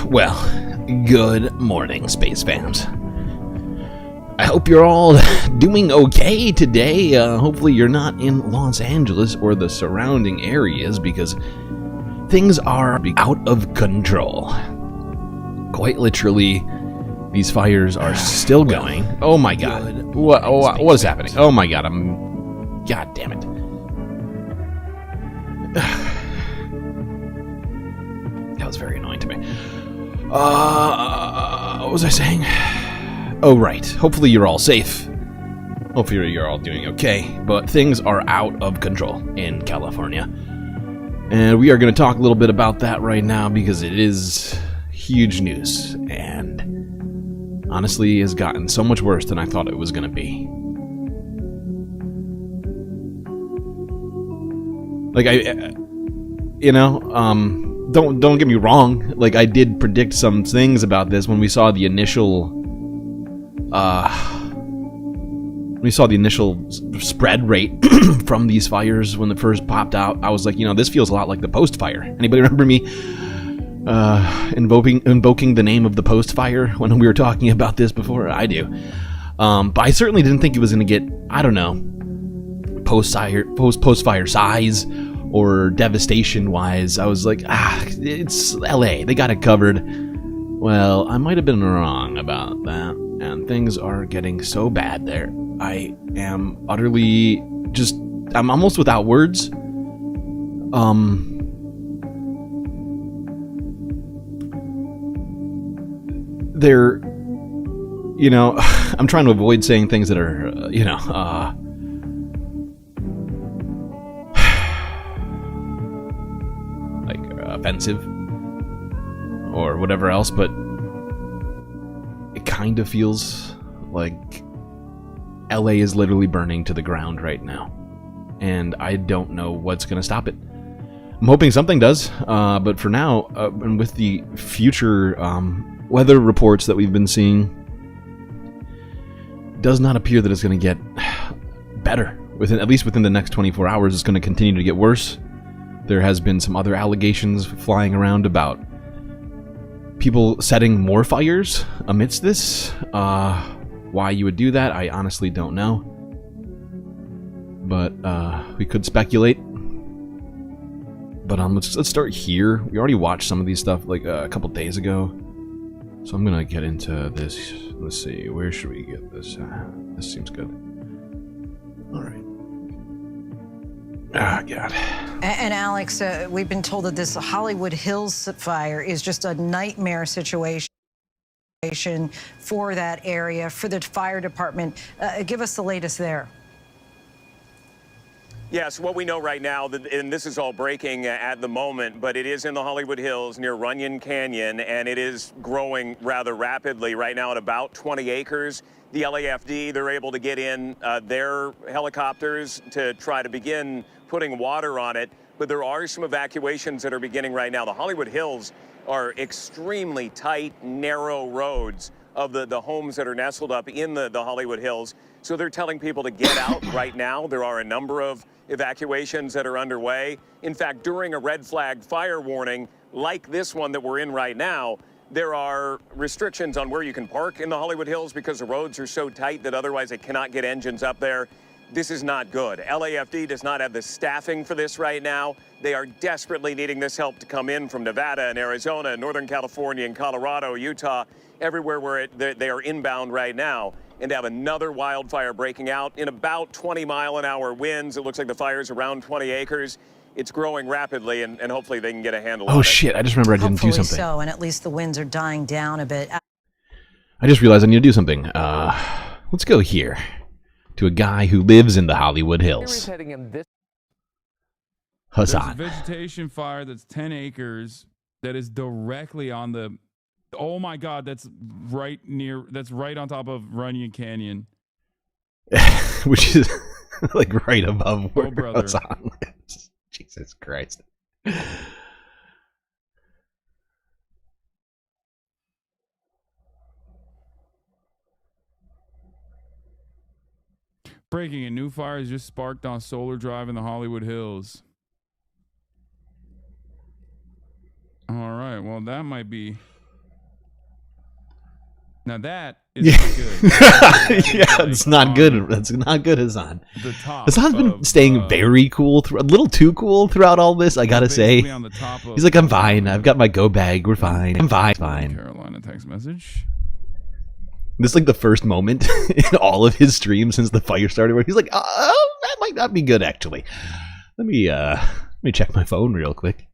Well, good morning, space fams. I hope you're all doing okay today. Hopefully you're not in Los Angeles or the surrounding areas because things are out of control. Quite literally, these fires are still going. Oh my god. What is happening? Oh my god, God damn it. That was very annoying to me. What was I saying? Oh, right. Hopefully you're all safe. Hopefully you're all doing okay. But things are out of control in California. And we are going to talk a little bit about that right now because it is huge news. And honestly has gotten so much worse than I thought it was going to be. Like, don't get me wrong. Like, I did predict some things about this when we saw the initial spread rate from these fires when it first popped out. I was like, this feels a lot like the post fire. Anybody remember me invoking the name of the post fire when we were talking about this before? I do. But I certainly didn't think it was going to get, I don't know, post fire size or devastation wise. I was like, it's LA, they got it covered. Well, I might have been wrong about that, and things are getting so bad there. I am utterly I'm almost without words. They're, I'm trying to avoid saying things that are, offensive or whatever else, but it kind of feels like LA is literally burning to the ground right now, and I don't know what's going to stop it. I'm hoping something does, but for now, and with the future weather reports that we've been seeing, does not appear that it's going to get better. At least within the next 24 hours, it's going to continue to get worse. There has been some other allegations flying around about people setting more fires amidst this. Why you would do that, I honestly don't know. But we could speculate. But let's start here. We already watched some of these stuff like a couple days ago. So I'm gonna get into this. Let's see, where should we get this? This seems good. All right. Ah, God. And Alex, we've been told that this Hollywood Hills fire is just a nightmare situation for that area, for the fire department. Give us the latest there. Yes, what we know right now, and this is all breaking at the moment, but it is in the Hollywood Hills near Runyon Canyon, and it is growing rather rapidly right now at about 20 acres. The LAFD, they're able to get in their helicopters to try to begin putting water on it, but there are some evacuations that are beginning right now. The Hollywood Hills are extremely tight, narrow roads of the homes that are nestled up in the Hollywood Hills. So they're telling people to get out right now. There are a number of evacuations that are underway. In fact, during a red flag fire warning like this one that we're in right now, there are restrictions on where you can park in the Hollywood Hills because the roads are so tight that otherwise they cannot get engines up there. This is not good. LAFD does not have the staffing for this right now. They are desperately needing this help to come in from Nevada and Arizona, and Northern California and Colorado, Utah, everywhere where they are inbound right now. And to have another wildfire breaking out in about 20-mile-an-hour winds. It looks like the fire's around 20 acres. It's growing rapidly, and hopefully they can get a handle on it. Oh, shit. I just remember I didn't do something. So, and at least the winds are dying down a bit. I just realized I need to do something. Let's go here to a guy who lives in the Hollywood Hills. Hassan. There's a vegetation fire that's 10 acres that is directly on the... Oh my God, that's right on top of Runyon Canyon. Which is like right above where brother. Hassan lives. Jesus Christ. Breaking, a new fire has just sparked on Solar Drive in the Hollywood Hills. All right, well, that might be Now that is not good. Yeah, it's not good. That's not good, Hassan. The top. Hassan's been staying very cool, a little too cool throughout all this, I gotta say. On the top of, He's like, I'm fine. I've got my go bag. We're fine. I'm fine. Carolina text message. This is like the first moment in all of his streams since the fire started where he's like, oh, that might not be good, actually. Let me check my phone real quick.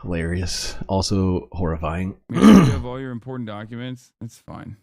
Hilarious. Also horrifying. You have all your important documents. It's fine.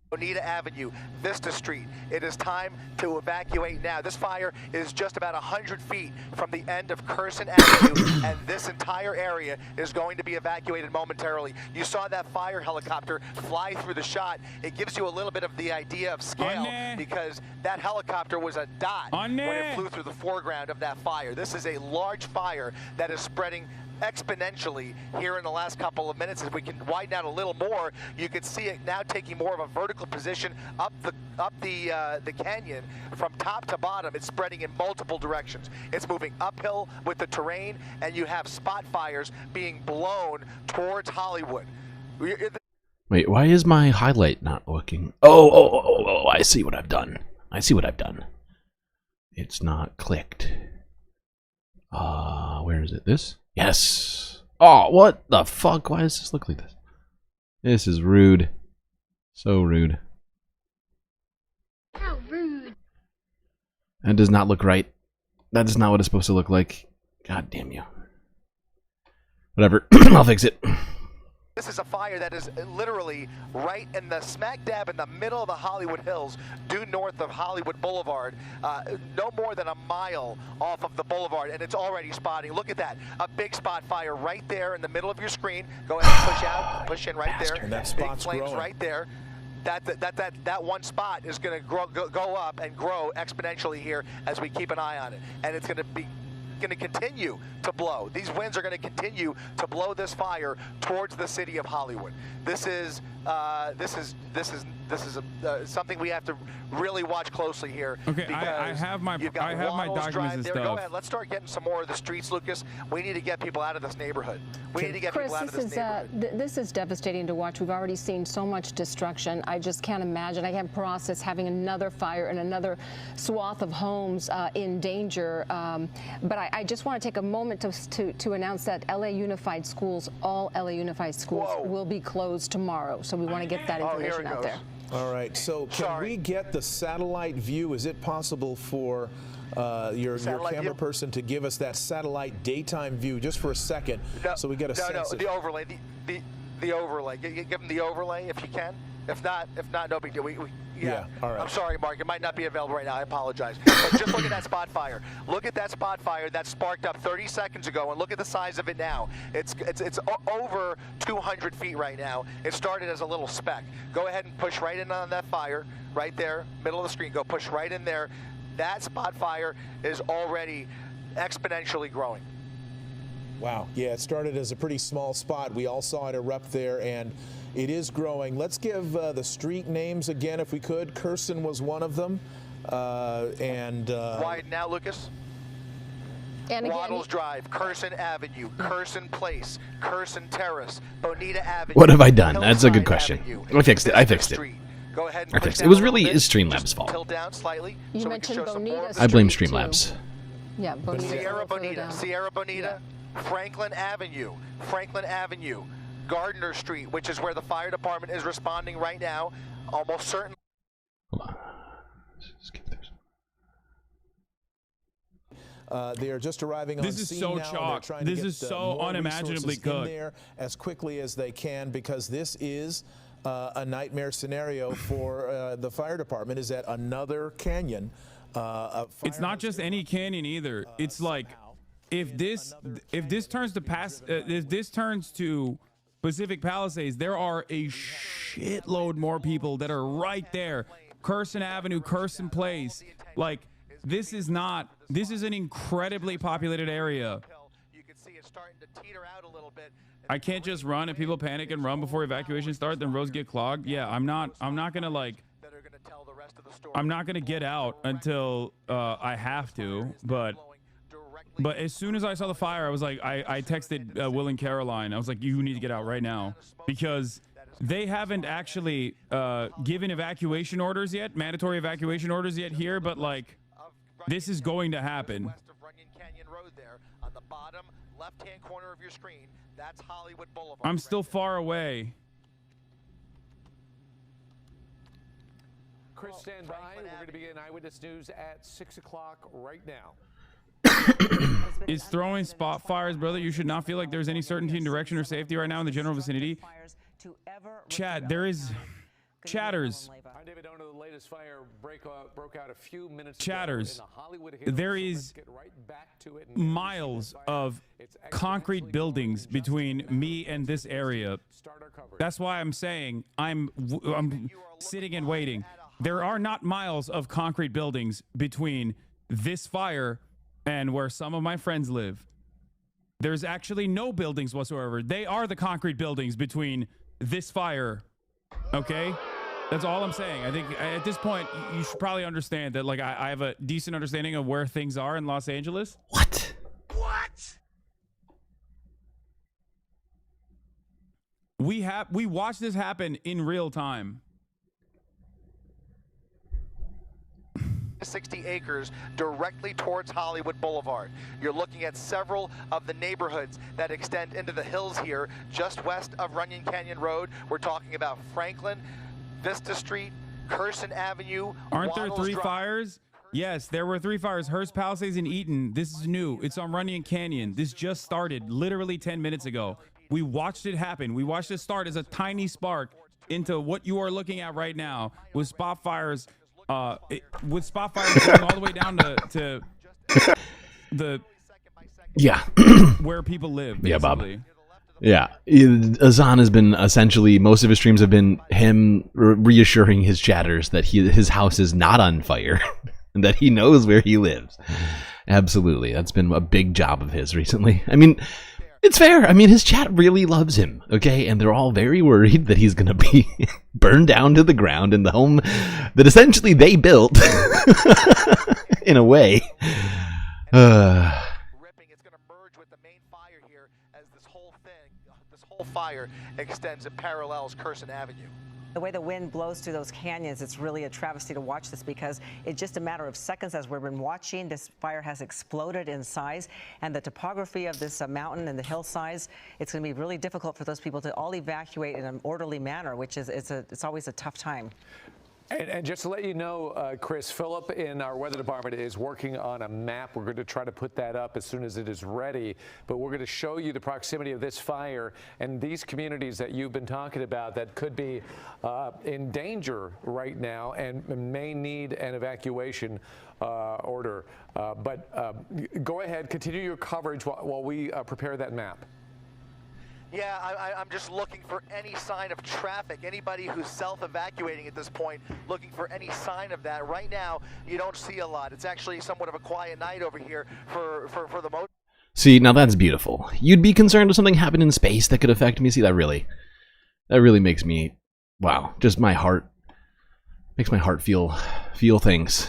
Bonita Avenue, Vista Street. It is time to evacuate now. This fire is just about 100 feet from the end of Curson Avenue, and this entire area is going to be evacuated momentarily. You saw that fire helicopter fly through the shot. It gives you a little bit of the idea of scale because that helicopter was a dot when it flew through the foreground of that fire. This is a large fire that is spreading exponentially here in the last couple of minutes. If we can widen out a little more, you could see it now taking more of a vertical position up the canyon from top to bottom. It's spreading in multiple directions. It's moving uphill with the terrain, and you have spot fires being blown towards Hollywood. Wait, why is my highlight not working? Oh, I see what I've done. It's not clicked. Where is it? This? Yes. Oh, what the fuck? Why does this look like this? This is rude. So rude. How rude. That does not look right. That is not what it's supposed to look like. God damn you. Whatever. I'll fix it. This is a fire that is literally right in the smack dab in the middle of the Hollywood Hills, due north of Hollywood Boulevard, no more than a mile off of the boulevard, and it's already spotting. Look at that, a big spot fire right there in the middle of your screen. Go ahead and push out, push in right there. And that spot's big flames growing. right there. That one spot is going to go up and grow exponentially here as we keep an eye on it, and it's going to continue to blow. These winds are going to continue to blow this fire towards the city of Hollywood. This is something we have to really watch closely here. Okay, I have my documents and there. stuff. Go ahead. Let's start getting some more of the streets, Lucas. We need to get people out of this neighborhood. We need to get people out of this neighborhood. This is devastating to watch. We've already seen so much destruction. I just can't imagine. I can't process having another fire and another swath of homes in danger. But I just want to take a moment to announce that LA Unified Schools, all LA Unified Schools, will be closed tomorrow. So we want to get that information out there. All right, so can we get the satellite view? Is it possible for your camera person to give us that satellite daytime view just for a second, so we get a sense of the overlay, the overlay. Give them the overlay if you can. If not, no big deal. Yeah. All right. I'm sorry, Mark. It might not be available right now. I apologize. But just look at that spot fire. Look at that spot fire that sparked up 30 seconds ago, and look at the size of it now. It's over 200 feet right now. It started as a little speck. Go ahead and push right in on that fire, right there, middle of the screen. Go push right in there. That spot fire is already exponentially growing. Wow. Yeah, it started as a pretty small spot. We all saw it erupt there, and it is growing. Let's give the street names again, if we could. Curson was one of them. Widen now, Lucas. And again, Waddles Drive, Curson Avenue, Curson Place, Curson Terrace, Bonita Avenue. What have I done? That's a good question. Avenue, I fixed it. I fixed it. Go ahead and I push fixed it. down It was a little really bit. Streamlabs' Just fault. Tilt down slightly. You so mentioned we can show some more Bonita of the I blame Street, too. Streamlabs. Yeah, Bonita. Sierra Bonita, Sierra Bonita, Franklin Avenue, Gardner Street, which is where the fire department is responding right now. Almost certainly. Hold on. Skip this. They are just arriving on This is scene so now, and they're chalk. trying to This get, is so more unimaginably resources good. in there as quickly as they can, because this is a nightmare scenario for the fire department. Is at another canyon. It's not just any canyon either. It's like if this turns to Pacific Palisades, there are a shitload more people that are right there. Curson Avenue, Curson Place. Like, this is an incredibly populated area. You can see it's starting to teeter out a little bit. I can't just run and people panic and run before evacuation starts, then roads get clogged. Yeah, I'm not gonna like, I'm not gonna get out until I have to, but as soon as I saw the fire, I was like, I texted Will and Caroline. I was like, you need to get out right now, because they haven't actually given evacuation orders yet, mandatory evacuation orders yet here, but like this is going to happen. West of Runyon Canyon Road there on the bottom left-hand corner of your screen. That's Hollywood Boulevard. I'm still far away. Chris, stand by. We're going to begin Eyewitness News at 6 o'clock right now. Is throwing spot fires, brother. You should not feel like there's any certainty in direction or safety right now in the general vicinity. Chad, there is chatters. I'm David Ono. The latest fire broke out a few minutes Chatters. ago in the Hollywood Hills. There So is let's get right back to it. miles of concrete buildings between me and this area. Start our coverage. That's why I'm saying I'm sitting and waiting. There are not miles of concrete buildings between this fire and where some of my friends live. There's actually no buildings whatsoever. They are the concrete buildings between this fire. Okay? That's all I'm saying. I think at this point, you should probably understand that, like, I have a decent understanding of where things are in Los Angeles. What? We watched this happen in real time. 60 acres directly towards Hollywood Boulevard. You're looking at several of the neighborhoods that extend into the hills here, just west of Runyon Canyon Road. We're talking about Franklin, Vista Street, Curson Avenue. Aren't there Waddles three Drive. fires? Yes, there were 3 fires. Hearst, Palisades, and Eaton. This is new. It's on Runyon Canyon. This just started literally 10 minutes ago. We watched it happen. We watched it start as a tiny spark into what you are looking at right now with spot fires. With spot fires going all the way down to the where people live. Basically. Yeah, Bob. Yeah, Azan has been essentially, most of his streams have been him reassuring his chatters that his house is not on fire and that he knows where he lives. Absolutely, that's been a big job of his recently. I mean, it's fair. I mean, his chat really loves him, okay? And they're all very worried that he's going to be burned down to the ground in the home that essentially they built in a way. It's going to merge with the main fire here as this whole fire extends and parallels Curson Avenue. The way the wind blows through those canyons, it's really a travesty to watch this because it's just a matter of seconds as we've been watching. This fire has exploded in size, and the topography of this mountain and the hillsides, it's going to be really difficult for those people to all evacuate in an orderly manner, which is it's always a tough time. And just to let you know, Chris, Philip in our weather department is working on a map. We're going to try to put that up as soon as it is ready. But we're going to show you the proximity of this fire and these communities that you've been talking about that could be in danger right now and may need an evacuation order. But go ahead, continue your coverage while we prepare that map. Yeah, I'm just looking for any sign of traffic. Anybody who's self-evacuating at this point, looking for any sign of that. Right now, you don't see a lot. It's actually somewhat of a quiet night over here for the most. See, now that's beautiful. You'd be concerned if something happened in space that could affect me. See, that really makes me, wow, just my heart, makes my heart feel things.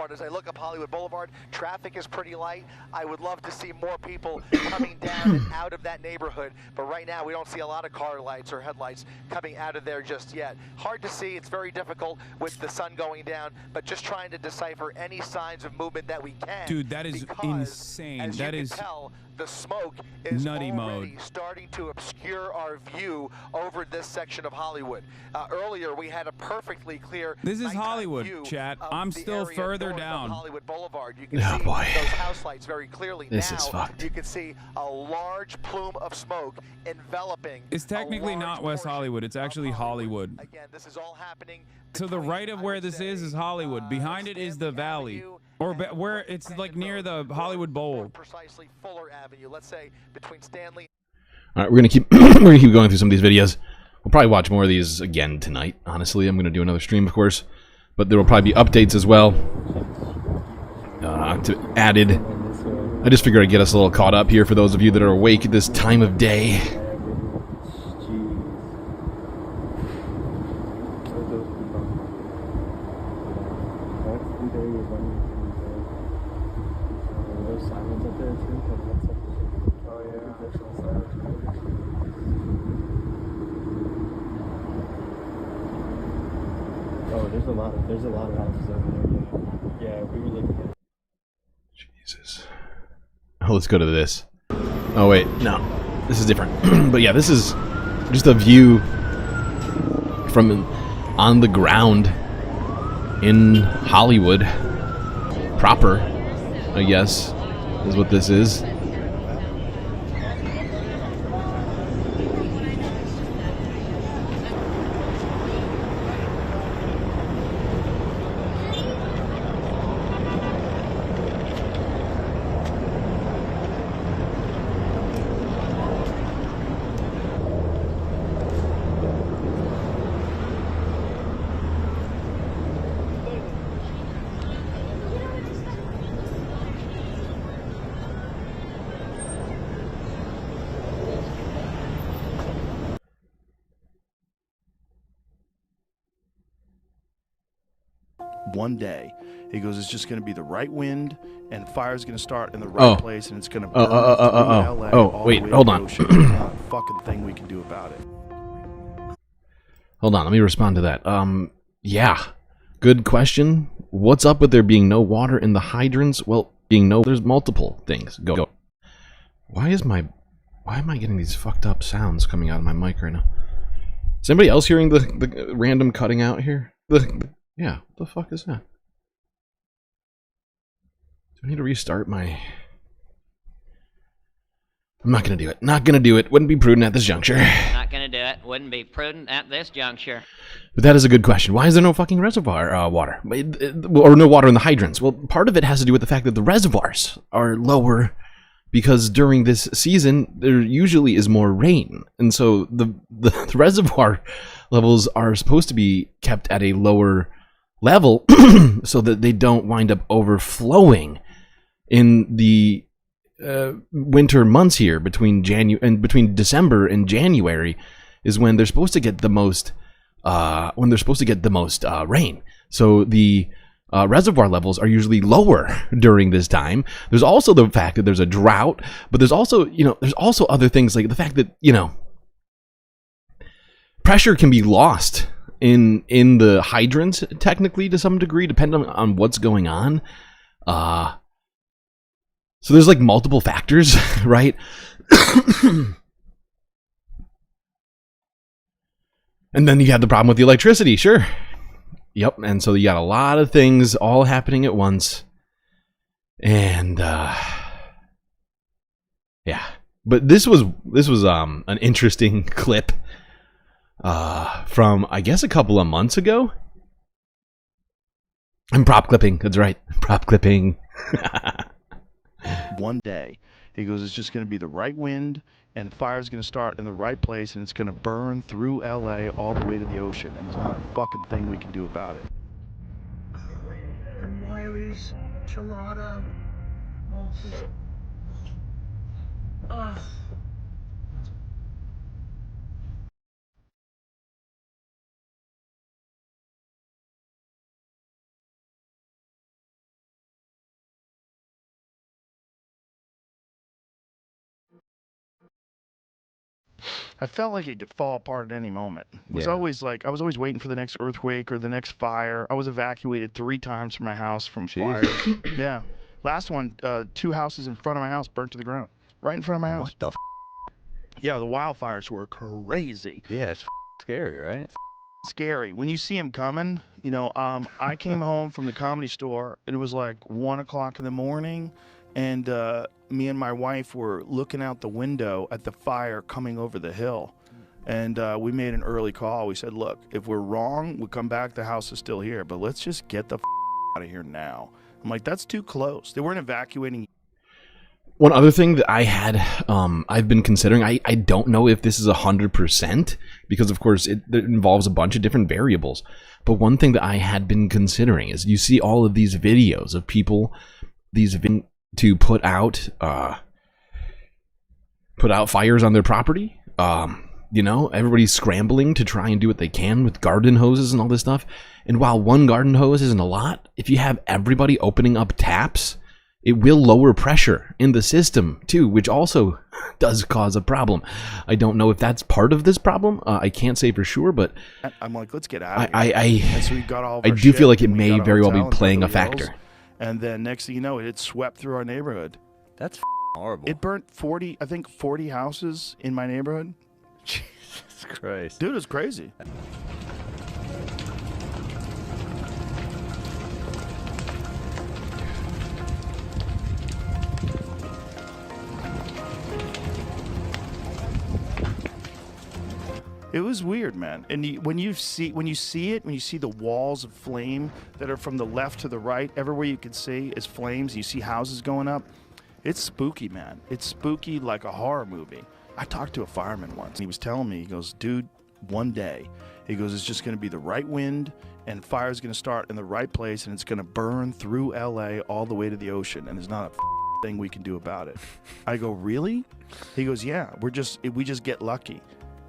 As I look up Hollywood Boulevard, traffic is pretty light. I would love to see more people coming down and out of that neighborhood, but right now we don't see a lot of car lights or headlights coming out of there just yet. Hard to see. It's very difficult with the sun going down, but just trying to decipher any signs of movement that we can. Dude, that is insane. As that you is can tell, the smoke is nutty already mode. starting to obscure our view over this section of Hollywood. Earlier, we had a perfectly clear. This is nighttime Hollywood, view chat. of I'm the still area further north of down. Hollywood Boulevard. You can Oh, see boy. those house lights very clearly. This now is fucked. you can see a large plume of smoke enveloping. It's technically a large not West portion Hollywood. It's of actually Hollywood. Again, this is all happening To the between, right of I where would this say, is Hollywood. Behind it is the Stanley valley. Avenue Or and where it's Franklin like near Road. the Hollywood Bowl. More precisely, Fuller Avenue. Let's say between Stanley. All right, we're gonna keep going through some of these videos. We'll probably watch more of these again tonight. Honestly, I'm gonna do another stream, of course, but there will probably be updates as well added. I just figured I'd get us a little caught up here for those of you that are awake at this time of day. there's a lot of houses over there. Yeah, we were looking at. Jesus. Oh, let's go to this. Oh wait, no, this is different. But yeah, this is just a view from on the ground in Hollywood proper, I guess, is what this is. One day, he goes, it's just going to be the right wind, and fire's going to start in the right place, and it's going to burn through LA. Oh, wait, hold on. There's not a fucking thing we can do about it. Hold on, let me respond to that. Yeah, good question. What's up with there being no water in the hydrants? Well, there's multiple things. Go. Why am I getting these fucked up sounds coming out of my mic right now? Is anybody else hearing the random cutting out here? Yeah, what the fuck is that? Do I need to restart my... I'm not gonna do it. Not gonna do it. Wouldn't be prudent at this juncture. Not gonna do it. Wouldn't be prudent at this juncture. But that is a good question. Why is there no fucking reservoir water? Or no water in the hydrants? Well, part of it has to do with the fact that the reservoirs are lower because during this season, there usually is more rain. And so the reservoir levels are supposed to be kept at a lower level so that they don't wind up overflowing in the winter months here between December and January is when they're supposed to get the most rain. So the reservoir levels are usually lower during this time. There's also the fact that there's a drought, but there's also other things like the fact that pressure can be lost in the hydrants technically to some degree, depending on what's going on. So there's like multiple factors, right? And then you have the problem with the electricity, sure. Yep, and so you got a lot of things all happening at once. And yeah. But this was an interesting clip from I guess a couple of months ago. I'm prop clipping, that's right. Prop clipping. One day, he goes, it's just going to be the right wind, and fire's going to start in the right place, and it's going to burn through LA all the way to the ocean, and there's not a fucking thing we can do about it. And Wiley's Gelada. I felt like it could fall apart at any moment. It was always like, I was always waiting for the next earthquake or the next fire. I was evacuated 3 times from my house from fires. Yeah. Last one, 2 houses in front of my house burnt to the ground. Right in front of my house. What the f? Yeah, the wildfires were crazy. Yeah, it's scary, right? Scary. When you see them coming, I came home from the Comedy Store, and it was like 1 o'clock in the morning, and me and my wife were looking out the window at the fire coming over the hill. And we made an early call. We said, look, if we're wrong, we'll come back. The house is still here, but let's just get the out of here now. I'm like, that's too close. They weren't evacuating. One other thing that I had, I've been considering, I don't know if this is 100%, because of course it involves a bunch of different variables. But one thing that I had been considering is you see all of these videos of people, to put out fires on their property. Everybody's scrambling to try and do what they can with garden hoses and all this stuff. And while one garden hose isn't a lot, if you have everybody opening up taps it will lower pressure in the system too, which also does cause a problem. I don't know if that's part of this problem. I can't say for sure, but I'm like, let's get out of here. And so we got all of I our do shit, feel like it and we may got a very well hotel be in playing a Beverly Hills, factor. And then next thing you know, it swept through our neighborhood. That's horrible. It burnt 40 houses in my neighborhood. Jesus Christ. Dude, it's crazy. It was weird, man. And when you see the walls of flame that are from the left to the right, everywhere you can see is flames. You see houses going up. It's spooky, man. It's spooky like a horror movie. I talked to a fireman once. He was telling me, he goes, dude, one day, he goes, it's just going to be the right wind and fire's going to start in the right place and it's going to burn through LA all the way to the ocean and there's not a thing we can do about it. I go, really? He goes, yeah, we just get lucky.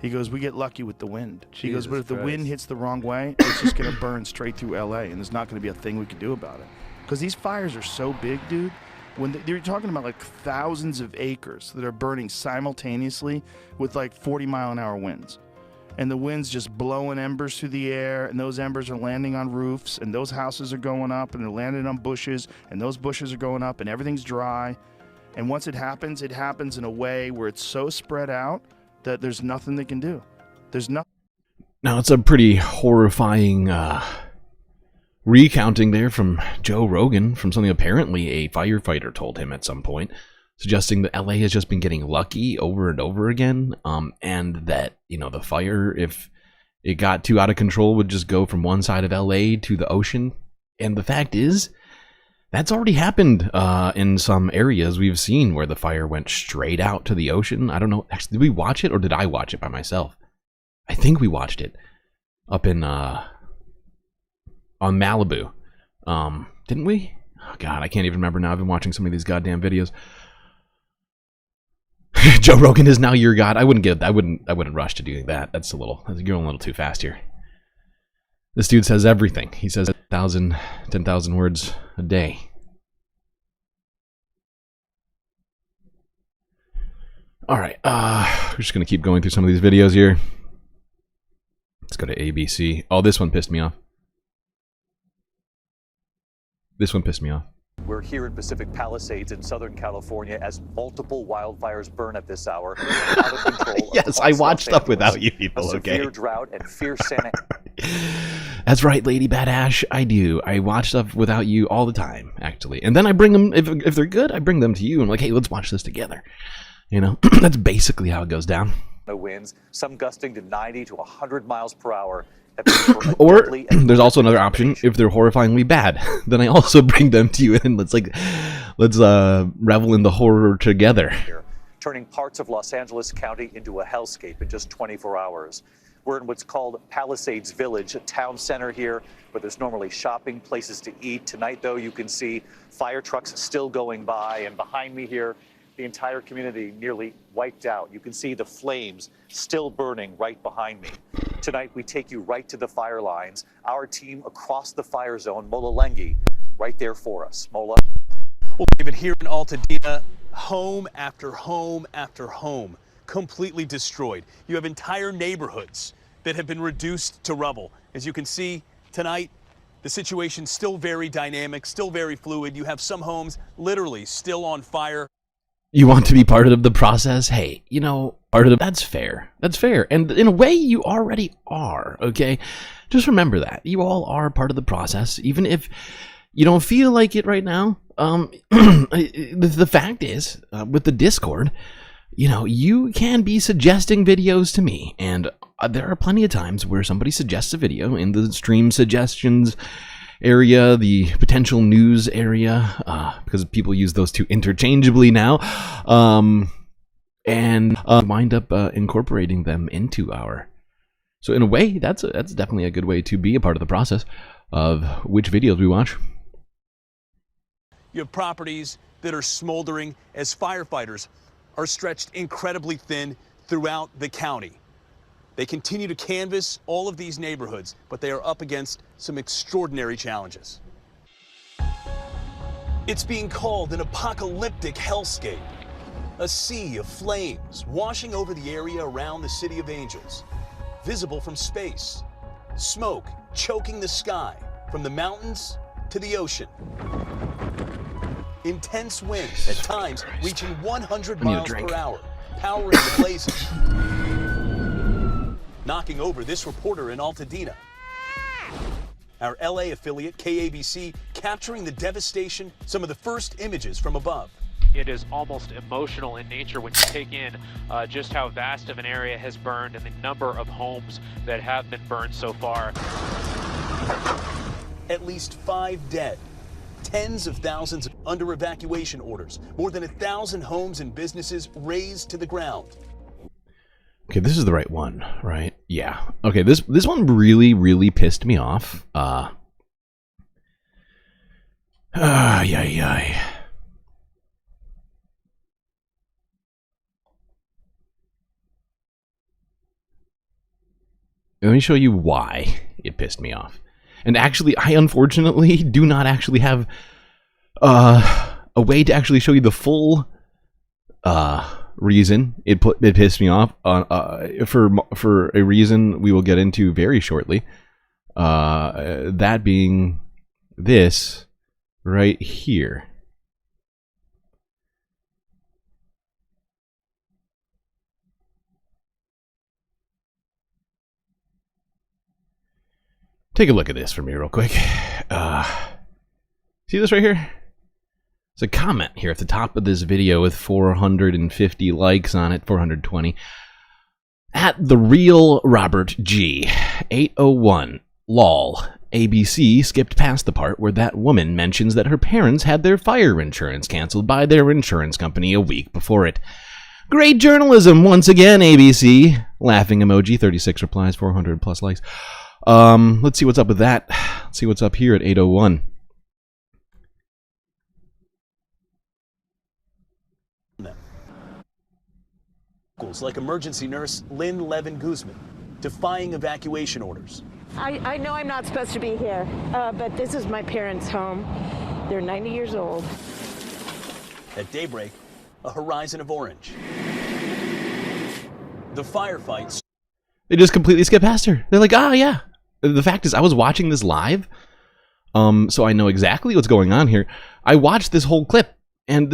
He goes, we get lucky with the wind. He goes, but if the wind hits the wrong way, it's just going to burn straight through LA and there's not going to be a thing we can do about it. Because these fires are so big, dude. When they're talking about like thousands of acres that are burning simultaneously with like 40-mile-an-hour winds. And the wind's just blowing embers through the air, and those embers are landing on roofs, and those houses are going up, and they're landing on bushes, and those bushes are going up, and everything's dry. And once it happens in a way where it's so spread out that there's nothing they can do. There's nothing. Now, it's a pretty horrifying recounting there from Joe Rogan from something apparently a firefighter told him at some point, suggesting that LA has just been getting lucky over and over again, and that, you know, the fire, if it got too out of control, would just go from one side of LA to the ocean. And the fact is, that's already happened in some areas we've seen where the fire went straight out to the ocean. I don't know. Actually, did we watch it or did I watch it by myself? I think we watched it up in on Malibu. Didn't we? Oh God, I can't even remember now. I've been watching some of these goddamn videos. Joe Rogan is now your god. I wouldn't rush to doing that. That's you're going a little too fast here. This dude says everything. He says 10,000 words a day. All right, we're just gonna keep going through some of these videos here. Let's go to ABC. Oh, this one pissed me off. We're here in Pacific Palisades in Southern California as multiple wildfires burn at this hour. Out of control. Yes, I watch stuff without you people, okay? Severe drought and fierce Santa. That's right, Lady Bad Ash. I do. I watch stuff without you all the time, actually. And then I bring them, if they're good, I bring them to you. I'm like, hey, let's watch this together. You know, that's basically how it goes down. The winds, some gusting to 90 to 100 miles per hour. Or there's also another option. If they're horrifyingly bad, then I also bring them to you and let's revel in the horror together. Turning parts of Los Angeles County into a hellscape in just 24 hours. We're in what's called Palisades Village, a town center here where there's normally shopping, places to eat. Tonight, though, you can see fire trucks still going by, and behind me here, the entire community nearly wiped out. You can see the flames still burning right behind me. Tonight, we take you right to the fire lines. Our team across the fire zone, Mola Lengi, right there for us. Mola. Well, David, here in Altadena, home after home after home completely destroyed. You have entire neighborhoods that have been reduced to rubble. As you can see tonight, the situation's still very dynamic, still very fluid. You have some homes literally still on fire. You want to be part of the process? Hey, you know, that's fair. That's fair. And in a way, you already are, okay? Just remember that. You all are part of the process, even if you don't feel like it right now. The fact is, with the Discord, you know, you can be suggesting videos to me, and there are plenty of times where somebody suggests a video in the stream suggestions area, the potential news area, because people use those two interchangeably now, and wind up incorporating them into our. So in a way, that's definitely a good way to be a part of the process of which videos we watch. You have properties that are smoldering as firefighters are stretched incredibly thin throughout the county. They continue to canvass all of these neighborhoods, but they are up against some extraordinary challenges. It's being called an apocalyptic hellscape. A sea of flames washing over the area around the City of Angels, visible from space. Smoke choking the sky from the mountains to the ocean. Intense winds at times reaching 100 miles per hour, powering the blazes. Knocking over this reporter in Altadena. Our LA affiliate, KABC, capturing the devastation, some of the first images from above. It is almost emotional in nature when you take in just how vast of an area has burned and the number of homes that have been burned so far. At least 5 dead. Tens of thousands under evacuation orders. More than 1,000 homes and businesses razed to the ground. Okay, this is the right one, right? Yeah. Okay, this one really pissed me off. Let me show you why it pissed me off. And actually, I unfortunately do not actually have a way to actually show you the full reason it pissed me off for a reason we will get into very shortly. That being this right here. Take a look at this for me real quick. See this right here? There's a comment here at the top of this video with 450 likes on it, 420. At the real Robert G. 801. Lol. ABC skipped past the part where that woman mentions that her parents had their fire insurance canceled by their insurance company a week before it. Great journalism once again, ABC. Laughing emoji, 36 replies, 400 plus likes. Let's see what's up with that. Let's see what's up here at 801. Like emergency nurse Lynn Levin Guzman, defying evacuation orders. I know I'm not supposed to be here, but this is my parents' home. They're 90 years old. At daybreak, a horizon of orange. The firefights. They just completely skip past her. They're like, ah, yeah. The fact is, I was watching this live, so I know exactly what's going on here. I watched this whole clip, and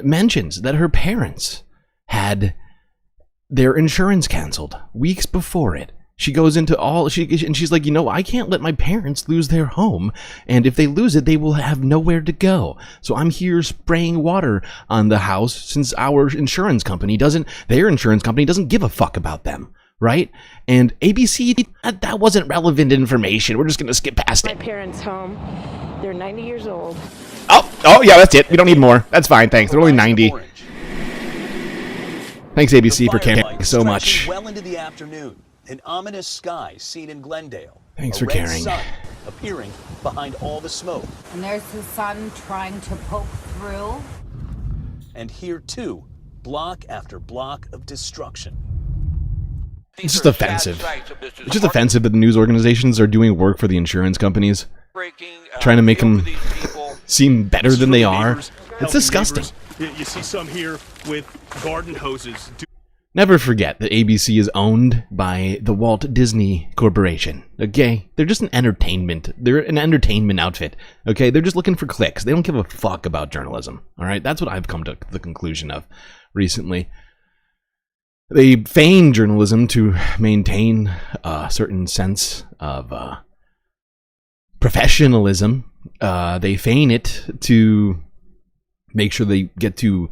mentions that her parents had their insurance canceled weeks before it. She goes into and she's like, I can't let my parents lose their home, and if they lose it, they will have nowhere to go. So I'm here spraying water on the house since their insurance company doesn't give a fuck about them. Right? And ABC, that wasn't relevant information. We're just going to skip past it. My parents' home. They're 90 years old. Oh, yeah, that's it. We don't need more. That's fine, thanks. They're only 90. Thanks, ABC, for caring so much. Well into the afternoon, an ominous sky seen in Glendale. Thanks for caring. Sun appearing behind all the smoke. And there's the sun trying to poke through. And here, too, block after block of destruction. It's just offensive. It's just offensive that the news organizations are doing work for the insurance companies, trying to make them seem better than they are. It's disgusting. You see some here with garden hoses. Never forget that ABC is owned by the Walt Disney Corporation. Okay, they're just an entertainment. They're an entertainment outfit. Okay, they're just looking for clicks. They don't give a fuck about journalism. All right, that's what I've come to the conclusion of recently. They feign journalism to maintain a certain sense of professionalism. They feign it to make sure they get to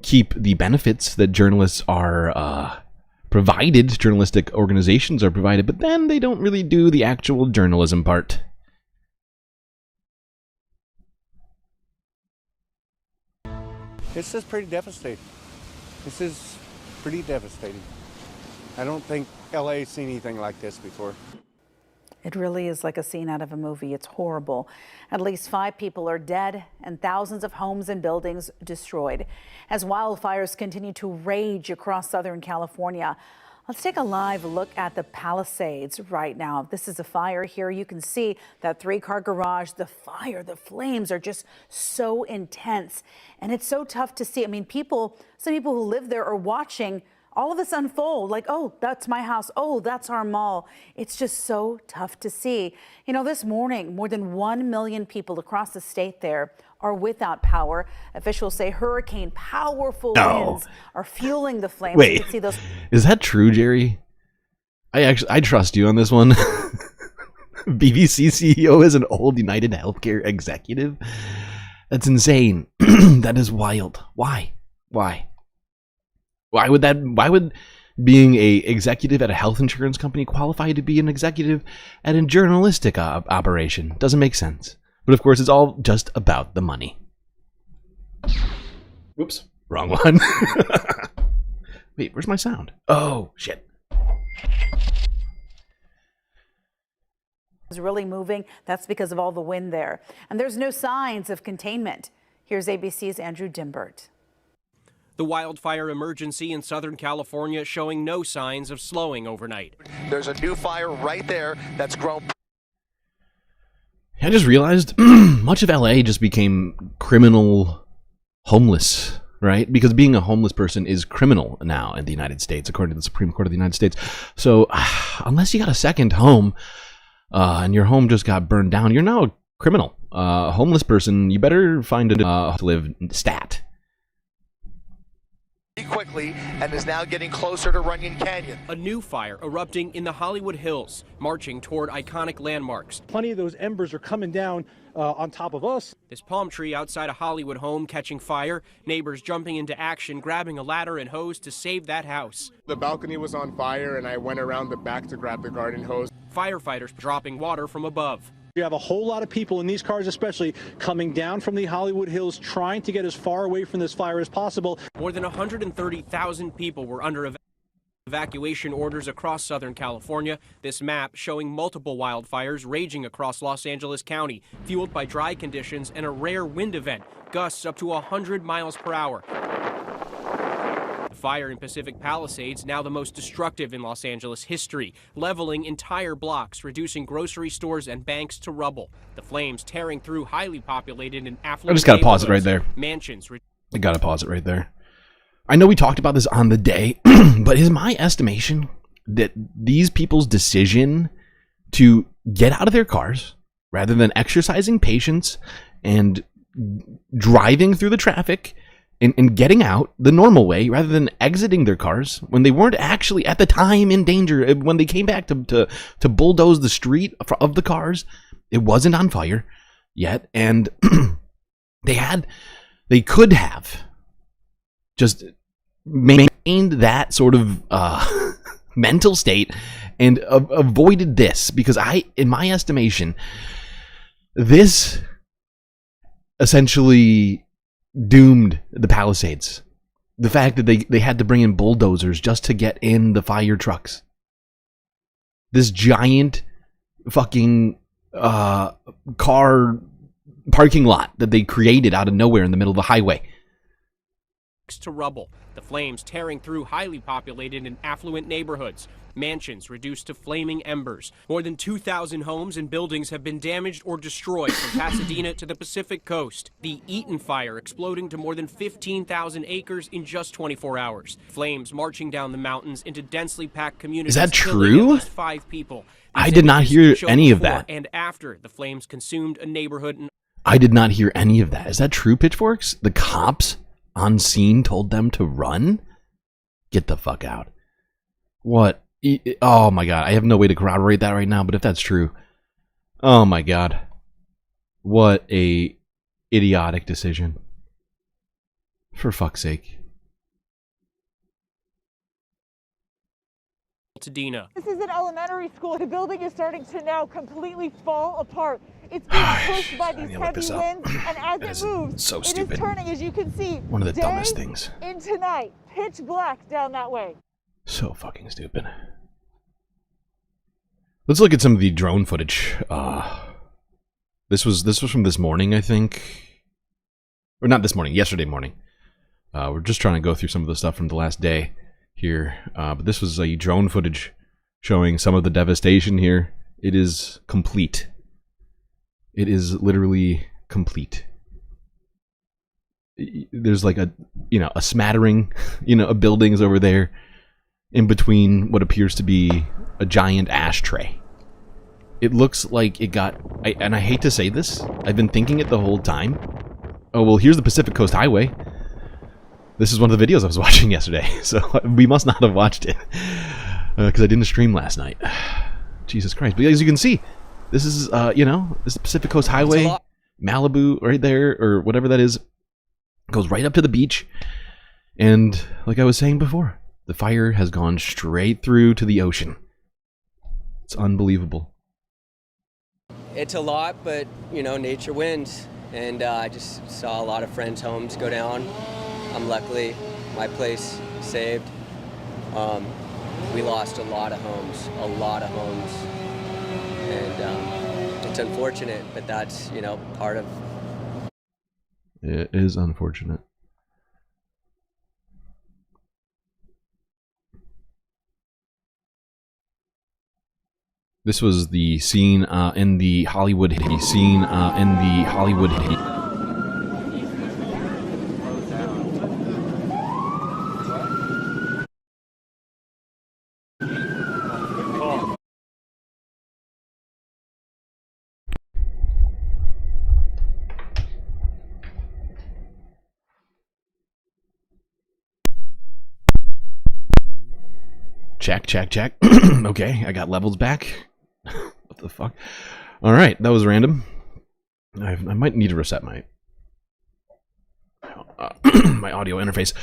keep the benefits that journalists are provided, journalistic organizations are provided, but then they don't really do the actual journalism part. This is pretty devastating. This is pretty devastating. I don't think LA's seen anything like this before. It really is like a scene out of a movie. It's horrible. At least 5 people are dead and thousands of homes and buildings destroyed. As wildfires continue to rage across Southern California, Let's take a live look at the Palisades right now. This is a fire here. You can see that 3-car garage. The fire, the flames are just so intense. And it's so tough to see. I mean, some people who live there are watching all of this unfold, like, oh, that's my house. Oh, that's our mall. It's just so tough to see. You know, this morning, more than 1 million people across the state there are without power. Officials say hurricane powerful winds are fueling the flames. Wait, you can see those. Is that true, Jerry? I trust you on this one. BBC CEO is an old United Healthcare executive. That's insane. That is wild. Why? Why would being a executive at a health insurance company qualify you to be an executive at a journalistic operation? Doesn't make sense. But of course, it's all just about the money. Whoops, wrong one. Wait, where's my sound? Oh, shit. Is really moving. That's because of all the wind there. And there's no signs of containment. Here's ABC's Andrew Dimbert. The wildfire emergency in Southern California showing no signs of slowing overnight. There's a new fire right there that's grown. I just realized much of LA just became criminal homeless, right? Because being a homeless person is criminal now in the United States, according to the Supreme Court of the United States. So unless you got a second home and your home just got burned down, you're now a criminal. A homeless person, you better find a to live stat. Quickly and is now getting closer to Runyon Canyon. A new fire erupting in the Hollywood Hills, marching toward iconic landmarks. Plenty of those embers are coming down on top of us. This palm tree outside a Hollywood home catching fire, neighbors jumping into action, grabbing a ladder and hose to save that house. The balcony was on fire and I went around the back to grab the garden hose. Firefighters dropping water from above. We have a whole lot of people in these cars especially coming down from the Hollywood Hills trying to get as far away from this fire as possible. More than 130,000 people were under evacuation orders across Southern California. This map showing multiple wildfires raging across Los Angeles County, fueled by dry conditions and a rare wind event, gusts up to 100 miles per hour. The fire in Pacific Palisades, now the most destructive in Los Angeles history, leveling entire blocks, reducing grocery stores and banks to rubble. The flames tearing through highly populated and affluent I just gotta pause it right there. Mansions. I gotta pause it right there. I know we talked about this on the day, but is my estimation that these people's decision to get out of their cars rather than exercising patience and driving through the traffic and getting out the normal way rather than exiting their cars when they weren't actually at the time in danger, when they came back to bulldoze the street of the cars, it wasn't on fire yet, and they could have just maintained that sort of mental state and avoided this, because in my estimation, this essentially doomed the Palisades. The fact that they had to bring in bulldozers just to get in the fire trucks. This giant fucking car parking lot that they created out of nowhere in the middle of the highway. To rubble, the flames tearing through highly populated and affluent neighborhoods. Mansions reduced to flaming embers. More than 2,000 homes and buildings have been damaged or destroyed from Pasadena to the Pacific coast. The Eaton fire exploding to more than 15,000 acres in just 24 hours. Flames marching down the mountains into densely packed communities. Is that true? 5 people. I did not hear any of that. And after the flames consumed a neighborhood. I did not hear any of that. Is that true, Pitchforks? The cops on scene told them to run? Get the fuck out. What? Oh my god, I have no way to corroborate that right now, but if that's true, oh my god, what a idiotic decision. For fuck's sake. Dina. This is an elementary school. The building is starting to now completely fall apart. It's being pushed by these heavy winds, and as it moves, so it is turning, as you can see, one of the dumbest things. Into night, pitch black down that way. So fucking stupid. Let's look at some of the drone footage. This was from this morning, I think. Or not this morning, yesterday morning. We're just trying to go through some of the stuff from the last day here. But this was a drone footage showing some of the devastation here. It is complete. It is literally complete. There's like a smattering, of buildings over there in between what appears to be a giant ashtray. It looks like it got, and I hate to say this, I've been thinking it the whole time. Oh, well, here's the Pacific Coast Highway. This is one of the videos I was watching yesterday, so we must not have watched it because I didn't stream last night. Jesus Christ. But as you can see, this is, this is the Pacific Coast Highway, Malibu right there, or whatever that is. Goes right up to the beach. And like I was saying before, the fire has gone straight through to the ocean. It's unbelievable. It's a lot, but, nature wins. And I just saw a lot of friends' homes go down. Luckily, my place saved. We lost a lot of homes. And it's unfortunate, but that's, part of... It is unfortunate. This was the scene in the Hollywood Check. Okay, I got levels back. What the fuck? Alright, that was random. I might need to reset my my audio interface.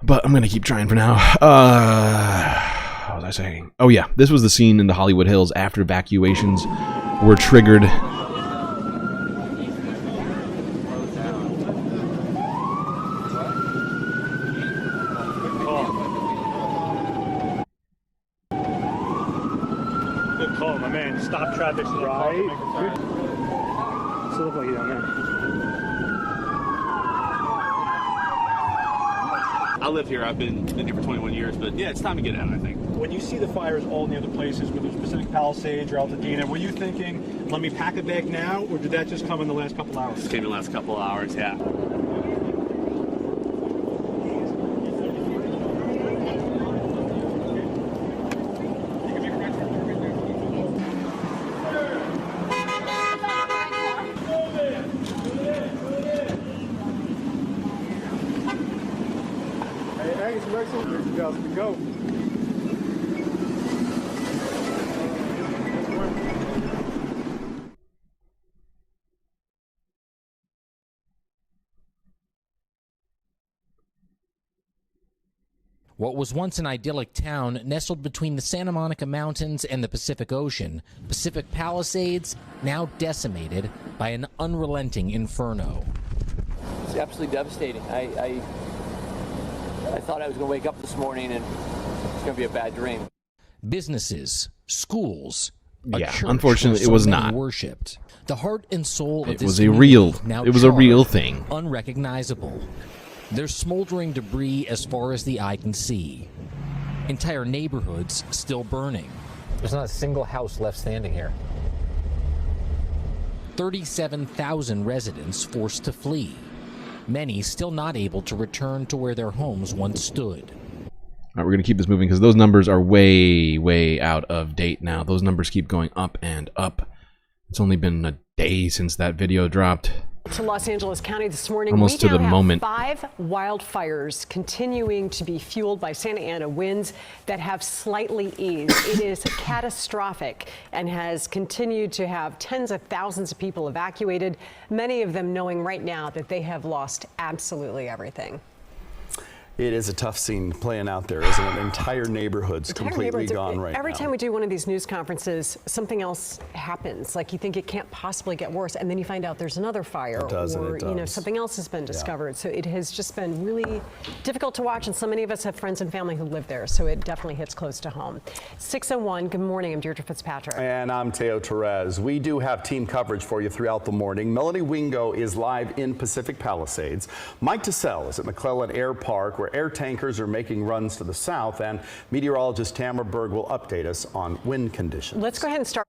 But I'm gonna keep trying for now. What was I saying? Oh yeah, this was the scene in the Hollywood Hills after evacuations were triggered. Stop traffic right. Still look like you down there. I live here. I've been here for 21 years, but yeah, it's time to get out, I think. When you see the fires all in the other places, whether it's Pacific Palisades or Altadena, were you thinking, let me pack a bag now, or did that just come in the last couple hours? It came in the last couple hours, yeah. Go. What was once an idyllic town nestled between the Santa Monica Mountains and the Pacific Ocean, Pacific Palisades, now decimated by an unrelenting inferno. It's absolutely devastating. I thought I was going to wake up this morning and it's going to be a bad dream. Businesses, schools, yeah, unfortunately, it was not worshipped. The heart and soul of it this was a real. Now it was a real thing. Unrecognizable. There's smoldering debris as far as the eye can see. Entire neighborhoods still burning. There's not a single house left standing here. 37,000 residents forced to flee. Many still not able to return to where their homes once stood. All right, we're going to keep this moving because those numbers are way, way out of date now. Those numbers keep going up and up. It's only been a day since that video dropped. To Los Angeles County this morning, almost we to the now moment. Have 5 wildfires continuing to be fueled by Santa Ana winds that have slightly eased. It is catastrophic and has continued to have tens of thousands of people evacuated, many of them knowing right now that they have lost absolutely everything. It is a tough scene playing out there, isn't it? Entire neighborhoods completely gone right now. Every time we do one of these news conferences, something else happens. Like you think it can't possibly get worse, and then you find out there's another fire, or you know something else has been discovered. So it has just been really difficult to watch, and so many of us have friends and family who live there, so it definitely hits close to home. 6:01. Good morning. I'm Deirdre Fitzpatrick. And I'm Teo Torres. We do have team coverage for you throughout the morning. Melanie Wingo is live in Pacific Palisades. Mike Tassell is at McClellan Air Park, where where air tankers are making runs to the south, and meteorologist Tamara Berg will update us on wind conditions. Let's go ahead and start.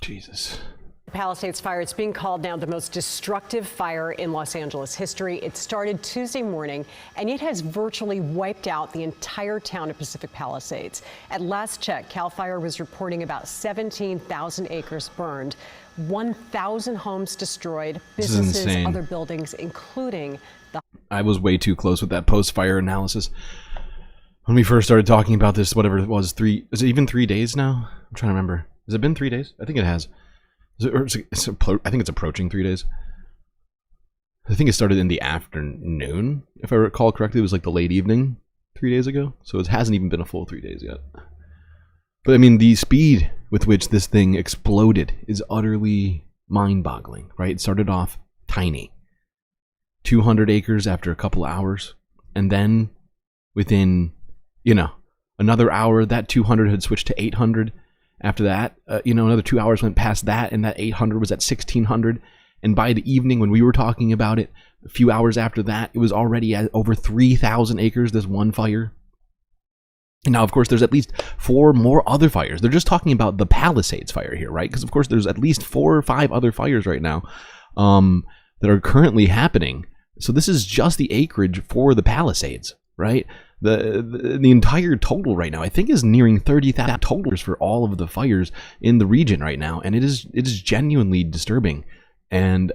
Jesus. The Palisades fire, it's being called now the most destructive fire in Los Angeles history. It started Tuesday morning, and it has virtually wiped out the entire town of Pacific Palisades. At last check, CAL FIRE was reporting about 17,000 acres burned, 1,000 homes destroyed, businesses, other buildings, including the... I was way too close with that post-fire analysis. When we first started talking about this, whatever it was, is it even 3 days now? I'm trying to remember. Has it been 3 days? I think it has. I think it's approaching 3 days. I think it started in the afternoon, if I recall correctly. It was like the late evening 3 days ago. So it hasn't even been a full 3 days yet. But I mean, the speed with which this thing exploded is utterly mind-boggling, right? It started off tiny. 200 acres after a couple hours. And then within, another hour, that 200 had switched to 800. After that, another 2 hours went past that, and that 800 was at 1,600. And by the evening, when we were talking about it, a few hours after that, it was already at over 3,000 acres, this one fire. And now, of course, there's at least 4 more other fires. They're just talking about the Palisades fire here, right? Because, of course, there's at least 4 or 5 other fires right now that are currently happening. So this is just the acreage for the Palisades, right? The entire total right now, I think, is nearing 30,000 totals for all of the fires in the region right now, and it is genuinely disturbing. And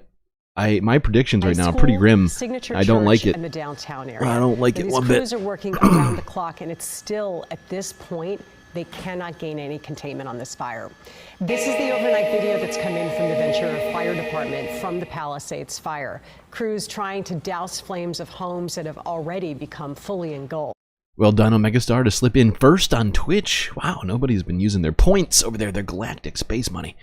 my predictions right now are pretty grim. I don't like it. In the downtown area. I don't like it one bit. Crews are working around the clock, and it's still at this point they cannot gain any containment on this fire. This is the overnight video that's come in from the Ventura Fire Department from the Palisades fire. Crews trying to douse flames of homes that have already become fully engulfed. Well done, Omegastar, to slip in first on Twitch. Wow, nobody's been using their points over there, their galactic space money.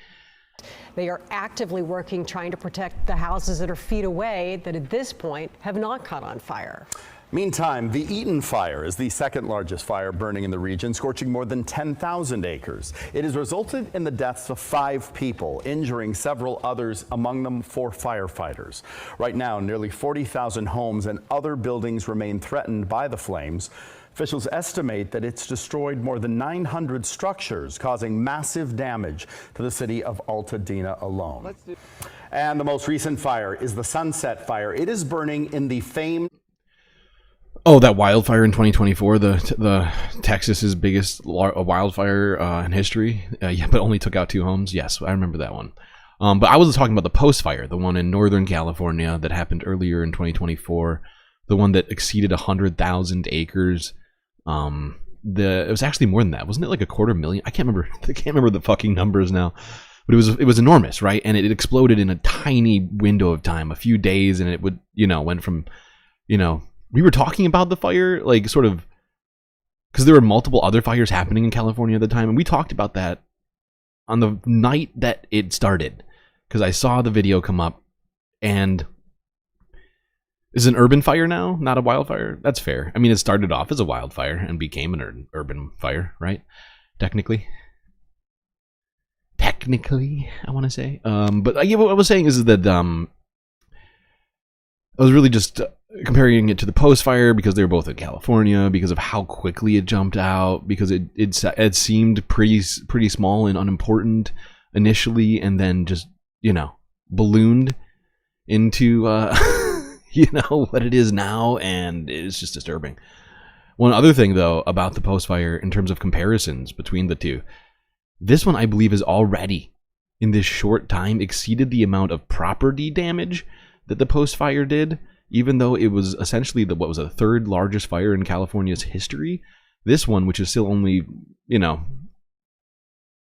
They are actively working, trying to protect the houses that are feet away that at this point have not caught on fire. Meantime, the Eaton fire is the second largest fire burning in the region, scorching more than 10,000 acres. It has resulted in the deaths of 5 people, injuring several others, among them 4 firefighters. Right now, nearly 40,000 homes and other buildings remain threatened by the flames. Officials estimate that it's destroyed more than 900 structures, causing massive damage to the city of Altadena alone. And the most recent fire is the Sunset Fire. It is burning in the famed... Oh, that wildfire in 2024, the Texas's biggest wildfire in history, yeah, but only took out 2 homes. Yes, I remember that one. But I was talking about the post fire, the one in Northern California that happened earlier in 2024, the one that exceeded 100,000 acres. It was actually more than that, wasn't it? Like 250,000. I can't remember the fucking numbers now. But it was enormous, right? And it exploded in a tiny window of time, a few days, and it would went from we were talking about the fire, like, sort of, because there were multiple other fires happening in California at the time, and we talked about that on the night that it started, because I saw the video come up, and it's an urban fire now, not a wildfire. That's fair. I mean, it started off as a wildfire and became an urban fire, right? Technically, I want to say. But yeah, what I was saying is that I was really just comparing it to the post fire because they were both in California, because of how quickly it jumped out, because it seemed pretty small and unimportant initially, and then just ballooned into what it is now, and it's just disturbing. One other thing though about the post fire in terms of comparisons between the two, this one I believe is already in this short time exceeded the amount of property damage that the post fire did. Even though it was essentially the 3rd largest fire in California's history, this one, which is still only,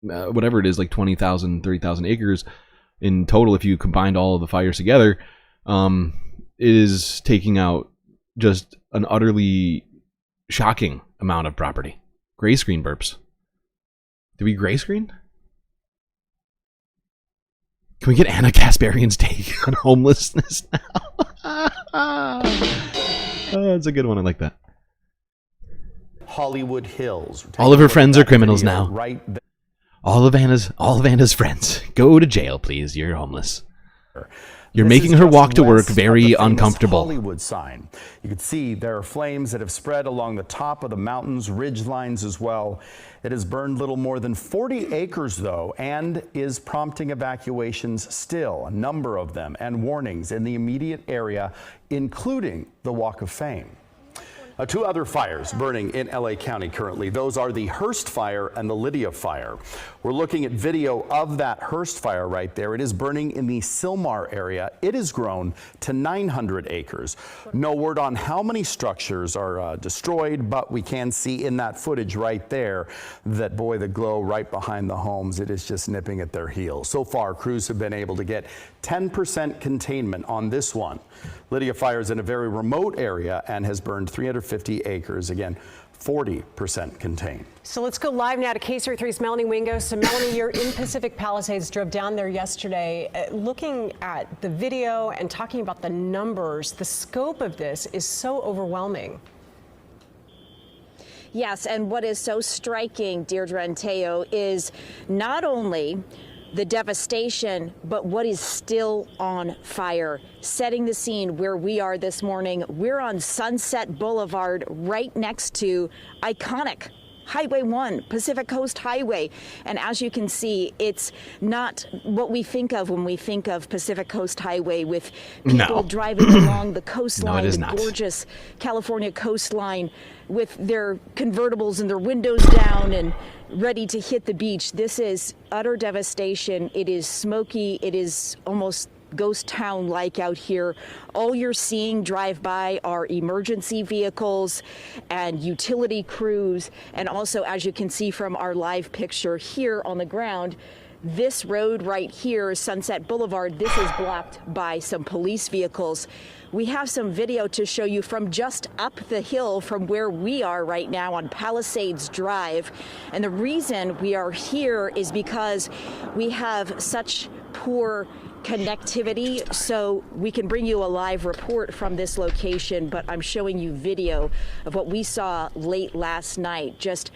whatever it is, like 20,000, 30,000 acres in total, if you combined all of the fires together, is taking out just an utterly shocking amount of property. Gray screen burps. Did we gray screen? Can we get Anna Kasparian's take on homelessness now? That's a good one. I like that. Hollywood Hills. All of her friends are criminals now. Right. All of Anna's friends. Go to jail, please. You're homeless. You're This making is her just walk to work west of very the famous uncomfortable. Hollywood sign. You can see there are flames that have spread along the top of the mountain's ridge lines as well. It has burned little more than 40 acres, though, and is prompting evacuations still, a number of them, and warnings in the immediate area, including the Walk of Fame. Two other fires burning in LA County currently. Those are the Hearst fire and the Lydia fire. We're looking at video of that Hearst fire right there. It is burning in the Sylmar area. It has grown to 900 acres. No word on how many structures are destroyed, but we can see in that footage right there that, boy, the glow right behind the homes, it is just nipping at their heels. So far, crews have been able to get 10% containment on this one. Lydia fire is in a very remote area and has burned 350 acres. Again, 40% contained. So let's go live now to KSRA3's Melanie Wingo. So Melanie, you're in Pacific Palisades, drove down there yesterday. Looking at the video and talking about the numbers, the scope of this is so overwhelming. Yes, and what is so striking, Deirdre and Teo, is not only the devastation, but what is still on fire. Setting the scene where we are this morning, we're on Sunset Boulevard, right next to iconic Highway 1, Pacific Coast Highway. And as you can see, it's not what we think of when we think of Pacific Coast Highway, with people driving along the coastline, the gorgeous California coastline, with their convertibles and their windows down and ready to hit the beach. This is utter devastation. It is smoky. It is almost ghost town like out here. All you're seeing drive by are emergency vehicles and utility crews. And also, as you can see from our live picture here on the ground, this road right here, Sunset Boulevard, this is blocked by some police vehicles. We have some video to show you from just up the hill from where we are right now on Palisades Drive. And the reason we are here is because we have such poor connectivity, so we can bring you a live report from this location, but I'm showing you video of what we saw late last night. Just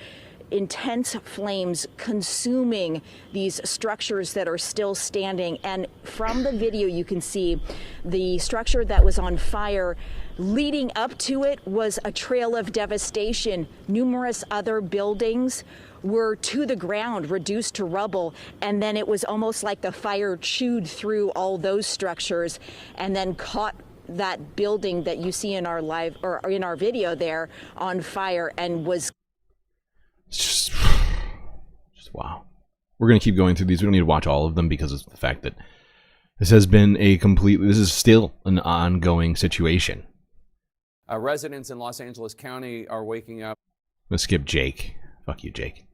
intense flames consuming these structures that are still standing. And from the video, you can see the structure that was on fire. Leading up to it was a trail of devastation. Numerous other buildings were to the ground, reduced to rubble, and then it was almost like the fire chewed through all those structures and then caught that building that you see in our live or in our video there on fire and was Just wow. We're going to keep going through these. We don't need to watch all of them because of the fact that this has been this is still an ongoing situation. Residents in Los Angeles County are waking up. Let's skip Jake. Fuck you, Jake.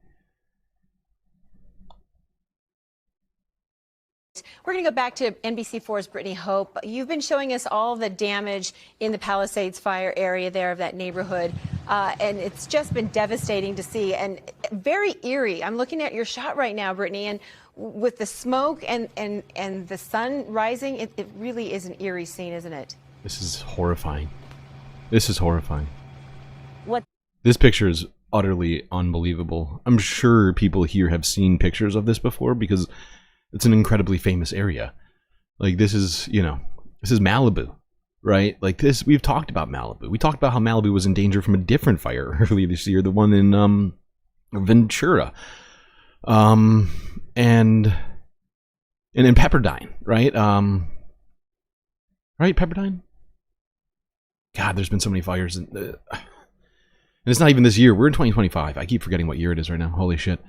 We're going to go back to NBC4's Brittany Hope. You've been showing us all the damage in the Palisades fire area there of that neighborhood, and it's just been devastating to see and very eerie. I'm looking at your shot right now, Brittany, and with the smoke and the sun rising, it really is an eerie scene, isn't it? This is horrifying. This is horrifying. What? This picture is utterly unbelievable. I'm sure people here have seen pictures of this before because it's an incredibly famous area. Like, this is, this is Malibu, right? Like this, we've talked about Malibu. We talked about how Malibu was in danger from a different fire earlier this year, the one in Ventura. And in Pepperdine, right? Right, Pepperdine? God, there's been so many fires. And it's not even this year. We're in 2025. I keep forgetting what year it is right now. Holy shit.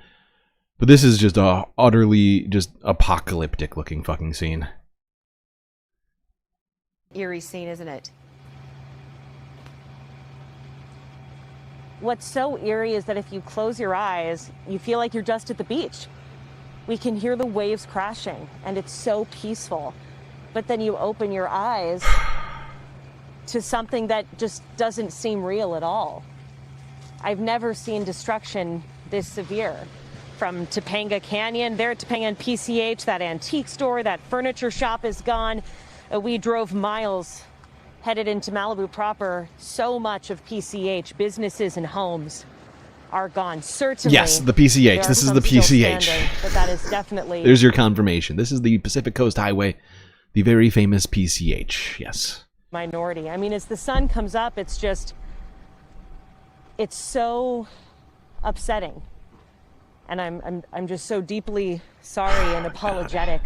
But this is just a utterly just apocalyptic looking fucking scene. Eerie scene, isn't it? What's so eerie is that if you close your eyes, you feel like you're just at the beach. We can hear the waves crashing, and it's so peaceful. But then you open your eyes to something that just doesn't seem real at all. I've never seen destruction this severe. From Topanga Canyon, there at Topanga and PCH, that antique store, that furniture shop is gone. We drove miles headed into Malibu proper. So much of PCH, businesses and homes, are gone. Certainly. Yes, the PCH. This is the PCH. But that is definitely. There's your confirmation. This is the Pacific Coast Highway. The very famous PCH, yes. Minority. I mean, as the sun comes up, it's so upsetting. And I'm just so deeply sorry and apologetic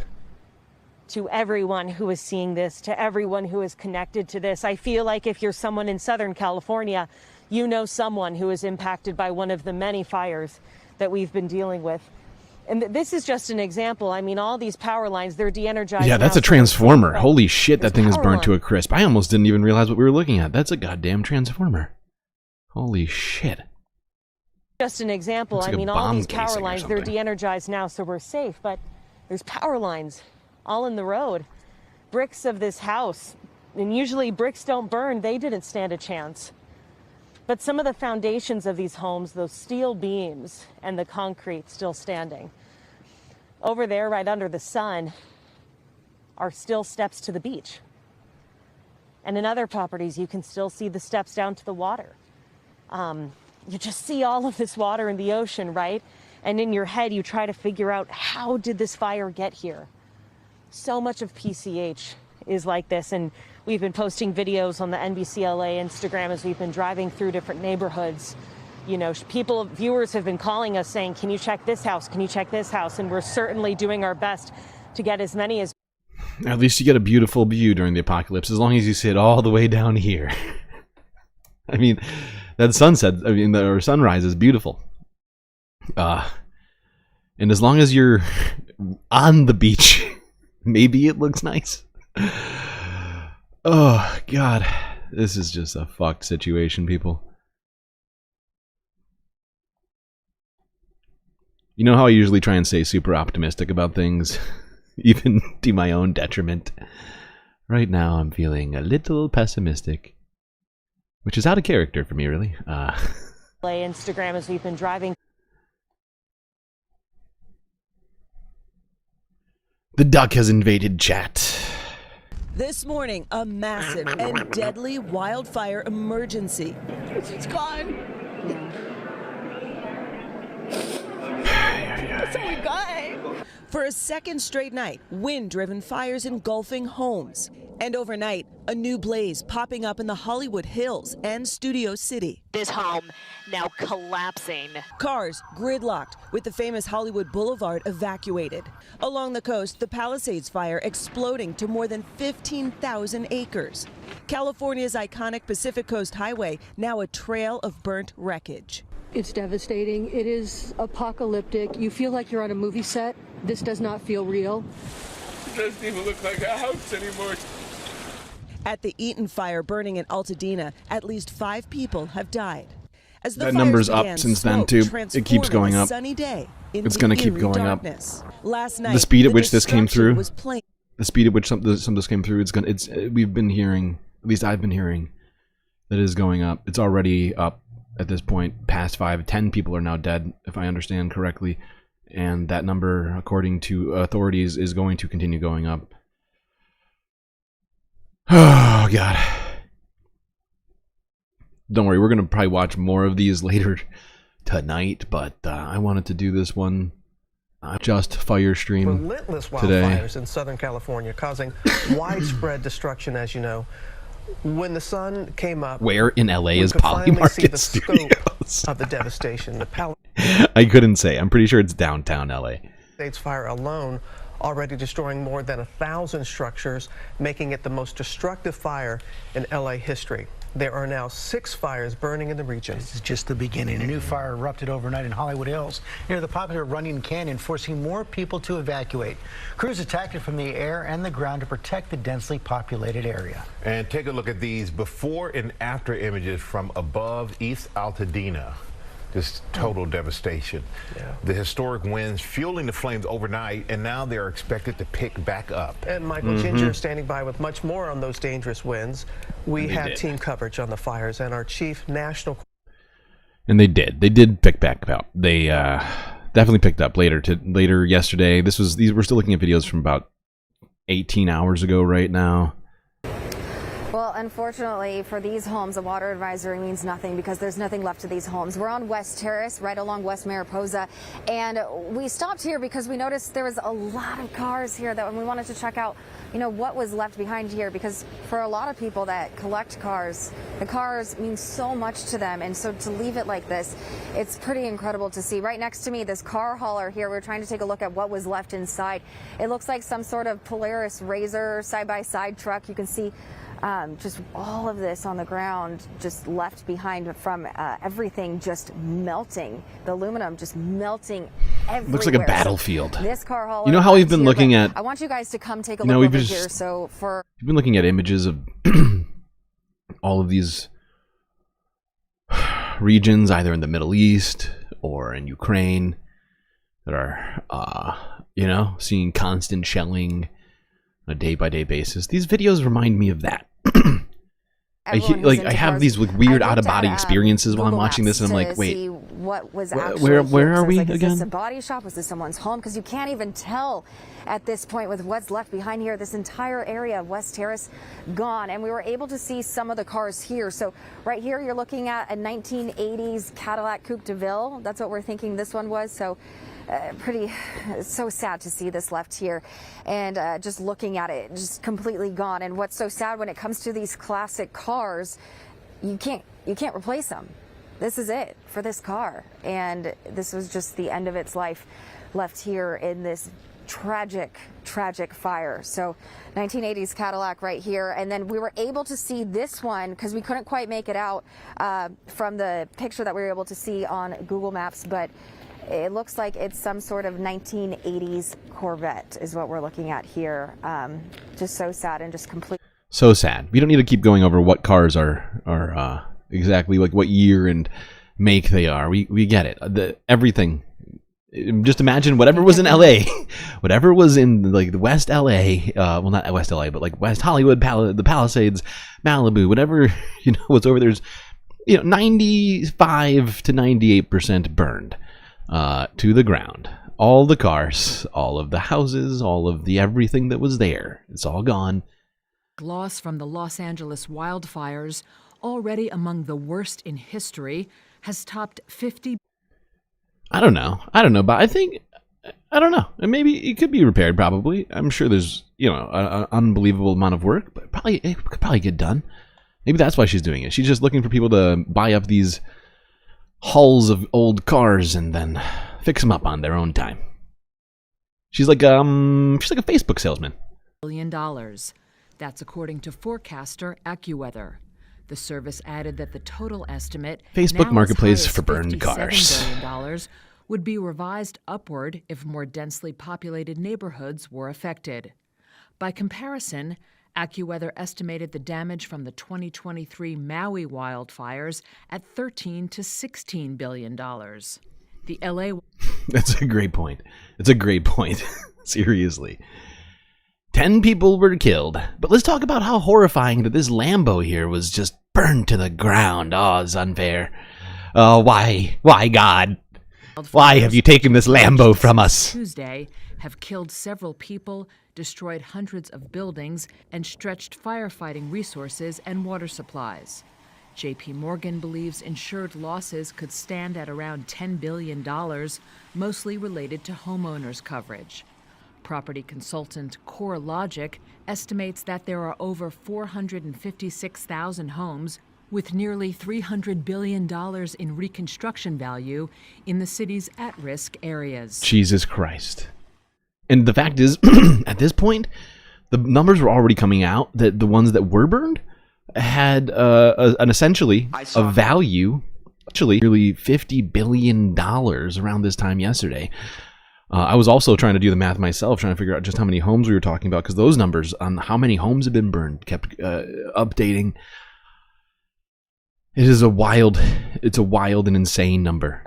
to everyone who is seeing this, to everyone who is connected to this. I feel like if you're someone in Southern California, you know someone who is impacted by one of the many fires that we've been dealing with. And this is just an example. I mean, all these power lines, they're de-energized. Yeah, that's now, a transformer. so Holy shit, that thing is power burnt to a crisp. I almost didn't even realize what we were looking at. That's a goddamn transformer. Holy shit. Just an example. Looks like I mean, a all bomb these power casing or lines, they're something. de-energized now, so we're safe. But there's power lines all in the road. Bricks of this house, and usually bricks don't burn. They didn't stand a chance. But some of the foundations of these homes, those steel beams and the concrete still standing. Over there, right under the sun, are still steps to the beach. And in other properties, you can still see the steps down to the water. You just see all of this water in the ocean, right? And in your head, you try to figure out, how did this fire get here? So much of PCH is like this, and we've been posting videos on the NBCLA Instagram as we've been driving through different neighborhoods. You know, viewers have been calling us saying, can you check this house? Can you check this house? And we're certainly doing our best to get as many as... At least you get a beautiful view during the apocalypse, as long as you sit all the way down here. I mean, that sunset, or sunrise is beautiful. And as long as you're on the beach, maybe it looks nice. Oh, God. This is just a fucked situation, people. You know how I usually try and stay super optimistic about things, even to my own detriment. Right now, I'm feeling a little pessimistic, which is out of character for me, really. Instagram as we've been driving. The duck has invaded chat. This morning, a massive and deadly wildfire emergency. It's gone. That's all we got. For a second straight night, wind-driven fires engulfing homes. And overnight, a new blaze popping up in the Hollywood Hills and Studio City. This home now collapsing. Cars gridlocked, with the famous Hollywood Boulevard evacuated. Along the coast, the Palisades fire exploding to more than 15,000 acres. California's iconic Pacific Coast Highway, now a trail of burnt wreckage. It's devastating. It is apocalyptic. You feel like you're on a movie set. This does not feel real. It doesn't even look like a house anymore. At the Eaton fire burning in Altadena, at least 5 people have died. As the That fires number's up began, since then, smoke too. It transformed keeps going a up. sunny day It's into going to keep eerie going darkness. Last night, up. The speed at the which this came destruction through, was plain. the speed at which some of this came through, we've been hearing, at least I've been hearing, that it is going up. It's already up at this point, past 5. 10 people are now dead, if I understand correctly. And that number, according to authorities, is going to continue going up. Oh, God. Don't worry, we're going to probably watch more of these later tonight, but I wanted to do this one just fire stream Relentless today. wildfires in Southern California causing widespread destruction, as you know. When the sun came up, Where in LA we is could finally see Polymarket the Studios? scope of the devastation. The I couldn't say. I'm pretty sure it's downtown LA. Palisades fire alone already destroying more than 1,000 structures, making it the most destructive fire in LA history. There are now 6 fires burning in the region. This is just the beginning. A new fire erupted overnight in Hollywood Hills near the popular Runyon Canyon, forcing more people to evacuate. Crews attacked it from the air and the ground to protect the densely populated area. And take a look at these before and after images from above East Altadena. Just total devastation. Yeah. The historic winds fueling the flames overnight, and now they're expected to pick back up. And Michael Ginger standing by with much more on those dangerous winds. We have team coverage on the fires, and our chief national... And they did pick back up. They definitely picked up later yesterday. We're still looking at videos from about 18 hours ago right now. Well, unfortunately for these homes, a water advisory means nothing because there's nothing left of these homes. We're on West Terrace, right along West Mariposa, and we stopped here because we noticed there was a lot of cars here that we wanted to check out, what was left behind here, because for a lot of people that collect cars, the cars mean so much to them, and so to leave it like this, it's pretty incredible to see. Right next to me, this car hauler here, we're trying to take a look at what was left inside. It looks like some sort of Polaris RZR side-by-side truck. You can see just all of this on the ground, just left behind from everything just melting, the aluminum just melting everywhere. Looks like a battlefield. So this car hauler, You know how we've been looking at... I want you guys to come take a look over here. So we've been looking at images of all of these regions, either in the Middle East or in Ukraine, that are, seeing constant shelling on a day-by-day basis. These videos remind me of that. I have these weird out-of-body experiences while I'm watching this, and I'm like, wait, what was where are we again? Is this a body shop? Was this someone's home? Because you can't even tell at this point with what's left behind here. This entire area of West Terrace gone, and we were able to see some of the cars here. So right here, you're looking at a 1980s Cadillac Coupe de Ville. That's what we're thinking this one was. So so sad to see this left here, and just looking at it, just completely gone. And what's so sad when it comes to these classic cars, you can't replace them. This is it for this car, and this was just the end of its life left here in this tragic fire. So 1980s Cadillac right here, and then we were able to see this one because we couldn't quite make it out from the picture that we were able to see on Google Maps, but it looks like it's some sort of 1980s Corvette is what we're looking at here. Just so sad and just complete. So sad. We don't need to keep going over what cars are exactly like what year and make they are. We get it. Everything. Just imagine whatever was in LA, whatever was in like the West LA, well not West LA, but like West Hollywood, the Palisades, Malibu, whatever was over there's 95 to 98% burned to the ground. All the cars, all of the houses, all of the everything that was there, it's all gone. Loss from the Los Angeles wildfires, already among the worst in history, has topped 50. I don't know, but I don't know. And maybe it could be repaired. Probably, I'm sure there's an unbelievable amount of work, but it could probably get done. Maybe that's why she's doing it. She's just looking for people to buy up these hulls of old cars and then fix them up on their own time. She's like a Facebook salesman. $1 billion. That's according to forecaster AccuWeather. The service added that the total estimate, Facebook Marketplace for burned cars, $57 billion, would be revised upward if more densely populated neighborhoods were affected. By comparison, AccuWeather estimated the damage from the 2023 Maui wildfires at $13 to $16 billion. The LA... That's a great point. It's a great point. Seriously. 10 people were killed. But let's talk about how horrifying that this Lambo here was just burned to the ground. Oh, it's unfair. Oh, why? Why, God? Why have you taken this Lambo from us? Tuesday have killed several people, destroyed hundreds of buildings, and stretched firefighting resources and water supplies. J.P. Morgan believes insured losses could stand at around $10 billion, mostly related to homeowners coverage. Property consultant CoreLogic estimates that there are over 456,000 homes with nearly $300 billion in reconstruction value in the city's at-risk areas. Jesus Christ. And the fact is, at this point, the numbers were already coming out that the ones that were burned had an essentially a value, actually nearly $50 billion around this time yesterday. I was also trying to do the math myself, trying to figure out just how many homes we were talking about, because those numbers on how many homes have been burned kept updating. It's a wild and insane number.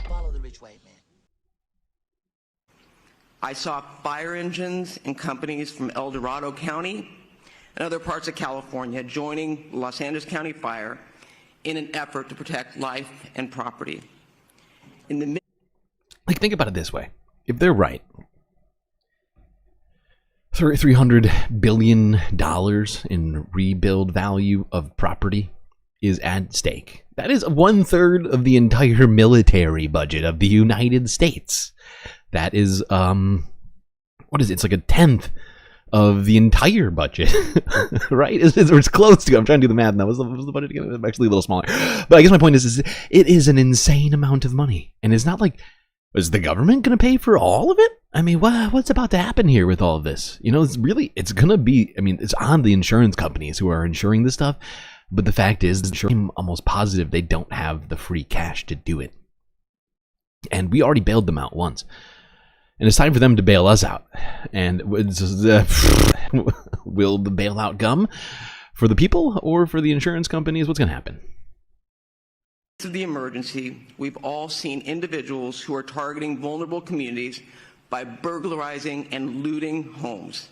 Follow the Ridgeway, man. I saw fire engines and companies from El Dorado County and other parts of California joining Los Angeles County Fire in an effort to protect life and property. Think about it this way. If they're right, $300 billion in rebuild value of property is at stake. That is 1/3 of the entire military budget of the United States. That is, what is it? It's like 1/10 of the entire budget, right? It's close to. I'm trying to do the math now. What's the budget again? It's actually a little smaller. But I guess my point is it is an insane amount of money. And it's not like, is the government going to pay for all of it? I mean, what's about to happen here with all of this? You know, it's going to be, I mean, it's on the insurance companies who are insuring this stuff. But the fact is, I'm almost positive they don't have the free cash to do it. And we already bailed them out once. And it's time for them to bail us out. And will the bailout come for the people or for the insurance companies? What's going to happen? Of the emergency, we've all seen individuals who are targeting vulnerable communities by burglarizing and looting homes.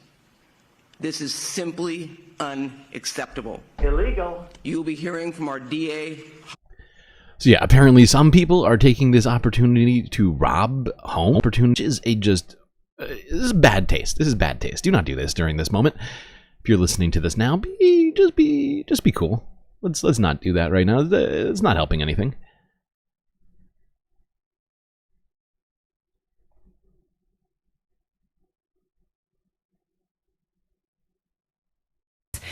This is simply unacceptable. Illegal. You'll be hearing from our DA. So yeah, apparently some people are taking this opportunity to rob home opportunities. This is bad taste. This is bad taste. Do not do this during this moment. If you're listening to this now, just be cool. Let's not do that right now. It's not helping anything.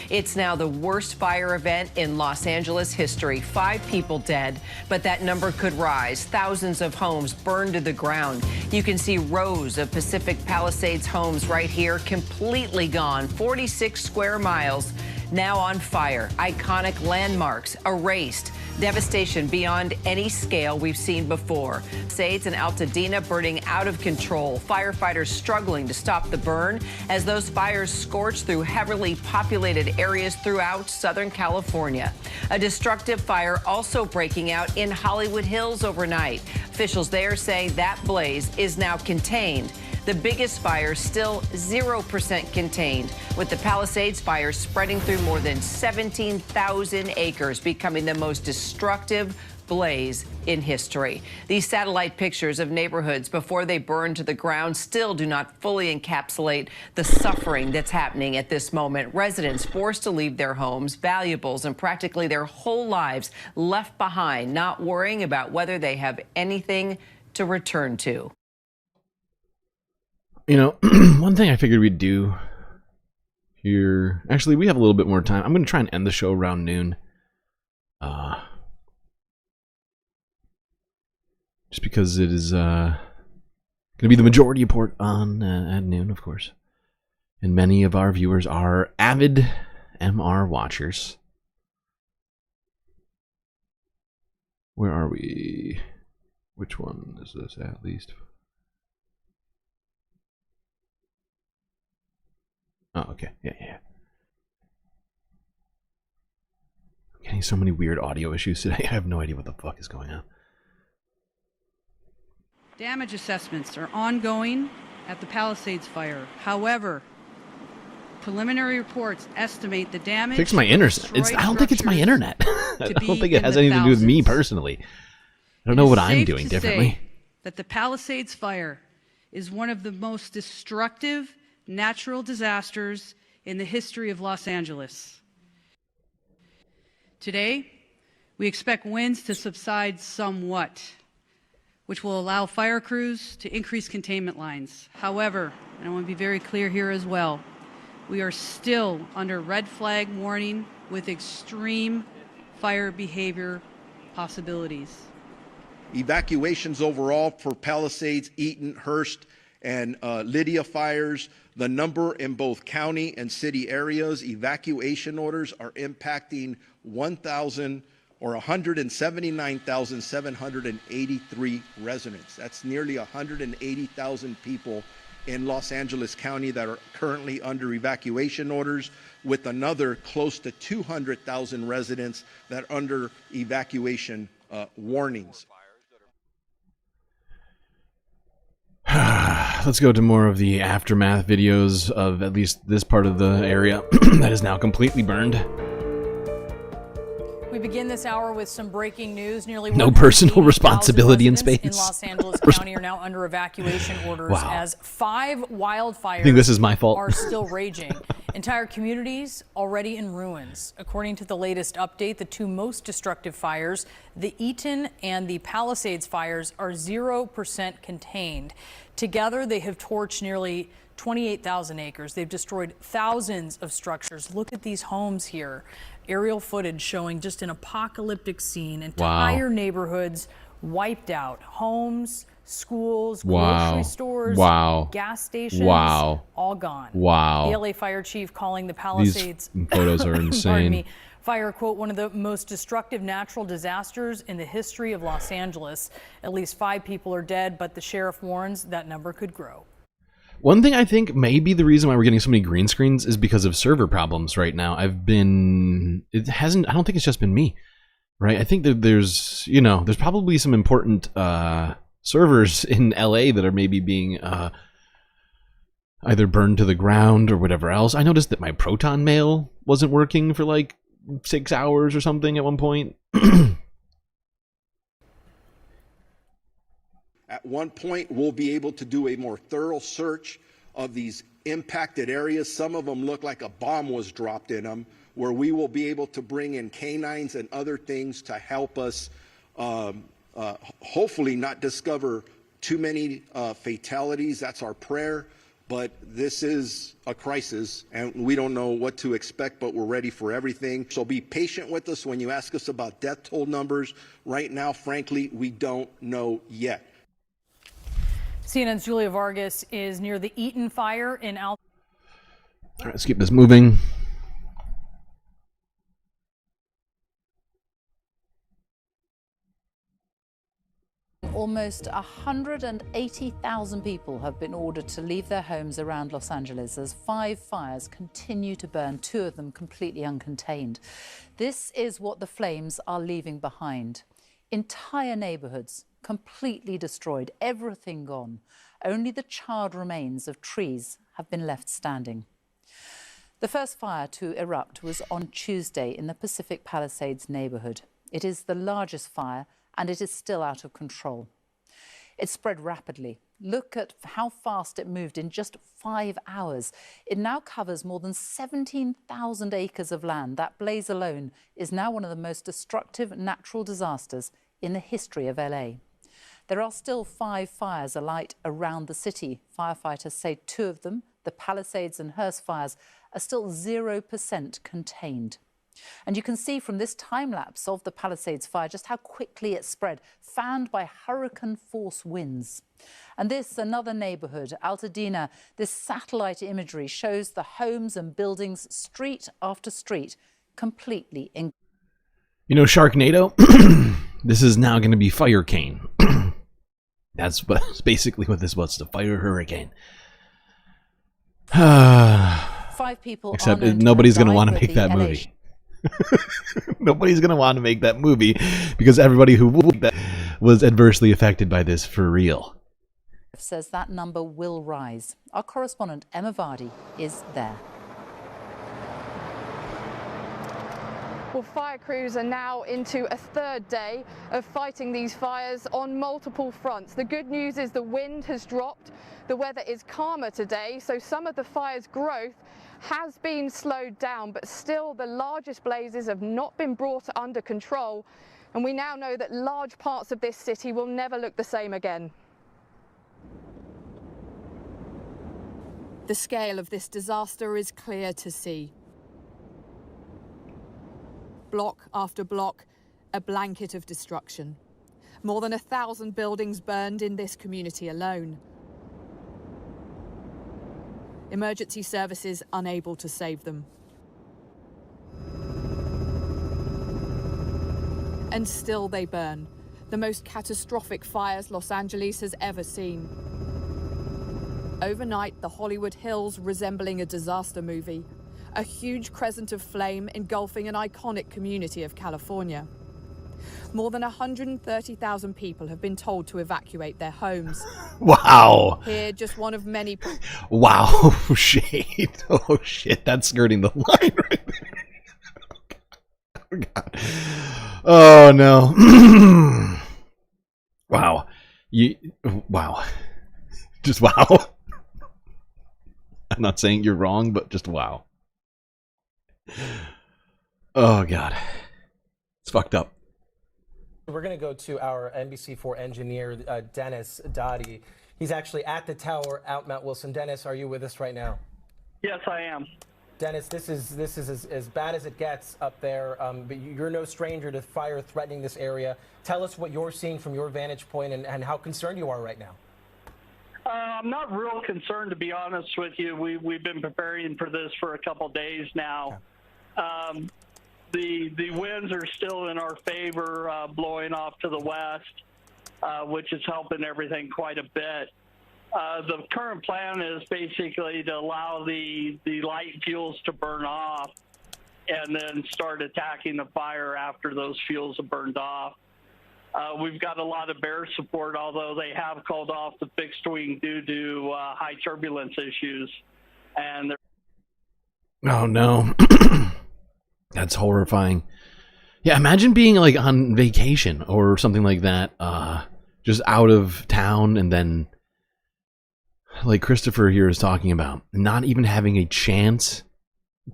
It's now the worst fire event in Los Angeles history. 5 people dead, but that number could rise. Thousands of homes burned to the ground. You can see rows of Pacific Palisades homes right here, completely gone. 46 square miles now on fire. Iconic landmarks erased. Devastation beyond any scale we've seen before. Palisades and Altadena burning out of control. Firefighters struggling to stop the burn as those fires scorch through heavily populated areas throughout Southern California. A destructive fire also breaking out in Hollywood Hills overnight. Officials there say that blaze is now contained. The biggest fire still 0% contained, with the Palisades fire spreading through more than 17,000 acres, becoming the most destructive blaze in history. These satellite pictures of neighborhoods before they burn to the ground still do not fully encapsulate the suffering that's happening at this moment. Residents forced to leave their homes, valuables, and practically their whole lives left behind, not worrying about whether they have anything to return to. You know, one thing I figured we'd do here... Actually, we have a little bit more time. I'm going to try and end the show around noon. Just because it is going to be the majority report on at noon, of course. And many of our viewers are avid MR watchers. Where are we? Which one is this at least? Oh, okay. Yeah. I'm getting so many weird audio issues today. I have no idea what the fuck is going on. Damage assessments are ongoing at the Palisades fire. However, preliminary reports estimate the damage. Fix my internet. I don't think it's my internet. I don't think it has anything to do with me personally. I don't know what I'm doing differently. That the Palisades fire is one of the most destructive natural disasters in the history of Los Angeles. Today, we expect winds to subside somewhat, which will allow fire crews to increase containment lines. However, and I want to be very clear here as well, we are still under red flag warning with extreme fire behavior possibilities. Evacuations overall for Palisades, Eaton, Hearst, and Lydia fires, the number in both county and city areas, evacuation orders are impacting 179,783 residents. That's nearly 180,000 people in Los Angeles County that are currently under evacuation orders, with another close to 200,000 residents that are under evacuation warnings. Let's go to more of the aftermath videos of at least this part of the area that is now completely burned. We begin this hour with some breaking news. Nearly No personal responsibility in residents space. in Los Angeles County are now under evacuation orders Wow. as 5 wildfires I think this is my fault. are still raging. Entire communities already in ruins. According to the latest update, the 2 most destructive fires, the Eaton and the Palisades fires, are 0% contained. Together, they have torched nearly 28,000 acres. They've destroyed thousands of structures. Look at these homes here. Aerial footage showing just an apocalyptic scene. Entire neighborhoods wiped out. Homes, schools, grocery stores, gas stations, all gone. Wow. The LA fire chief calling the Palisades These photos are insane. pardon me, fire, quote, one of the most destructive natural disasters in the history of Los Angeles. At least 5 people are dead, but the sheriff warns that number could grow. One thing I think may be the reason why we're getting so many green screens is because of server problems right now. I don't think it's just been me, right? I think that there's probably some important servers in LA that are maybe being either burned to the ground or whatever else. I noticed that my Proton mail wasn't working for like 6 hours or something at one point. At one point, we'll be able to do a more thorough search of these impacted areas. Some of them look like a bomb was dropped in them, where we will be able to bring in canines and other things to help us hopefully not discover too many fatalities. That's our prayer. But this is a crisis, and we don't know what to expect, but we're ready for everything. So be patient with us when you ask us about death toll numbers. Right now, frankly, we don't know yet. CNN's Julia Vargas is near the Eaton fire in All right, let's keep this moving. Almost 180,000 people have been ordered to leave their homes around Los Angeles as 5 fires continue to burn, 2 of them completely uncontained. This is what the flames are leaving behind. Entire neighborhoods completely destroyed, everything gone. Only the charred remains of trees have been left standing. The first fire to erupt was on Tuesday in the Pacific Palisades neighborhood. It is the largest fire, and it is still out of control. It spread rapidly. Look at how fast it moved in just 5 hours. It now covers more than 17,000 acres of land. That blaze alone is now one of the most destructive natural disasters in the history of LA. There are still 5 fires alight around the city. Firefighters say 2 of them, the Palisades and Hearst fires, are still 0% contained. And you can see from this time-lapse of the Palisades fire just how quickly it spread, fanned by hurricane-force winds. And this, another neighborhood, Altadena, this satellite imagery shows the homes and buildings, street after street, completely in. You know, Sharknado, this is now going to be Fire Cane. That's basically what this was, the fire hurricane. 5 people. Except nobody's going to want to make that movie. Nobody's going to want to make that movie because everybody who was adversely affected by this for real. Says that number will rise. Our correspondent Emma Vardy is there. Well, fire crews are now into a 3rd day of fighting these fires on multiple fronts. The good news is the wind has dropped. The weather is calmer today, so some of the fire's growth has been slowed down, but still the largest blazes have not been brought under control. And we now know that large parts of this city will never look the same again. The scale of this disaster is clear to see. Block after block, a blanket of destruction. More than 1,000 buildings burned in this community alone. Emergency services unable to save them. And still they burn. The most catastrophic fires Los Angeles has ever seen. Overnight, the Hollywood Hills resembling a disaster movie. A huge crescent of flame engulfing an iconic community of California. More than 130,000 people have been told to evacuate their homes. Wow. Here, just one of many. Wow. Oh, shit. Oh, shit. That's skirting the line right there. Oh, God. Oh no. Wow. Wow. Just wow. I'm not saying you're wrong, but just wow. Oh God. It's fucked up. We're going to go to our NBC4 engineer, Dennis Dottie. He's actually at the tower out Mount Wilson. Dennis, are you with us right now? Yes, I am. Dennis, this is as bad as it gets up there, but you're no stranger to fire threatening this area. Tell us what you're seeing from your vantage point and how concerned you are right now. I'm not real concerned, to be honest with you. We've been preparing for this for a couple days now. The winds are still in our favor, blowing off to the west, which is helping everything quite a bit. The current plan is basically to allow the light fuels to burn off and then start attacking the fire after those fuels have burned off. We've got a lot of bear support, although they have called off the fixed wing due to high turbulence issues. And Oh no. That's horrifying. Yeah, imagine being like on vacation or something like that, just out of town, and then like Christopher here is talking about, not even having a chance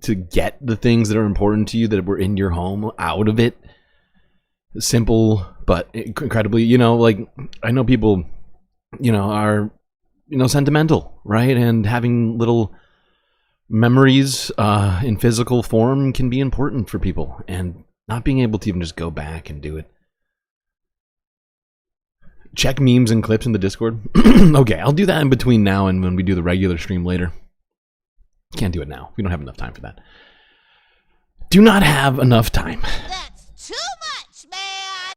to get the things that are important to you that were in your home out of it. Simple, but incredibly, like, I know people, are, sentimental, right? And having little memories in physical form can be important for people, and not being able to even just go back and do it. Check memes and clips in the Discord. Okay, I'll do that in between now and when we do the regular stream later. Can't do it now. We don't have enough time for that. Do not have enough time. That's too much, man!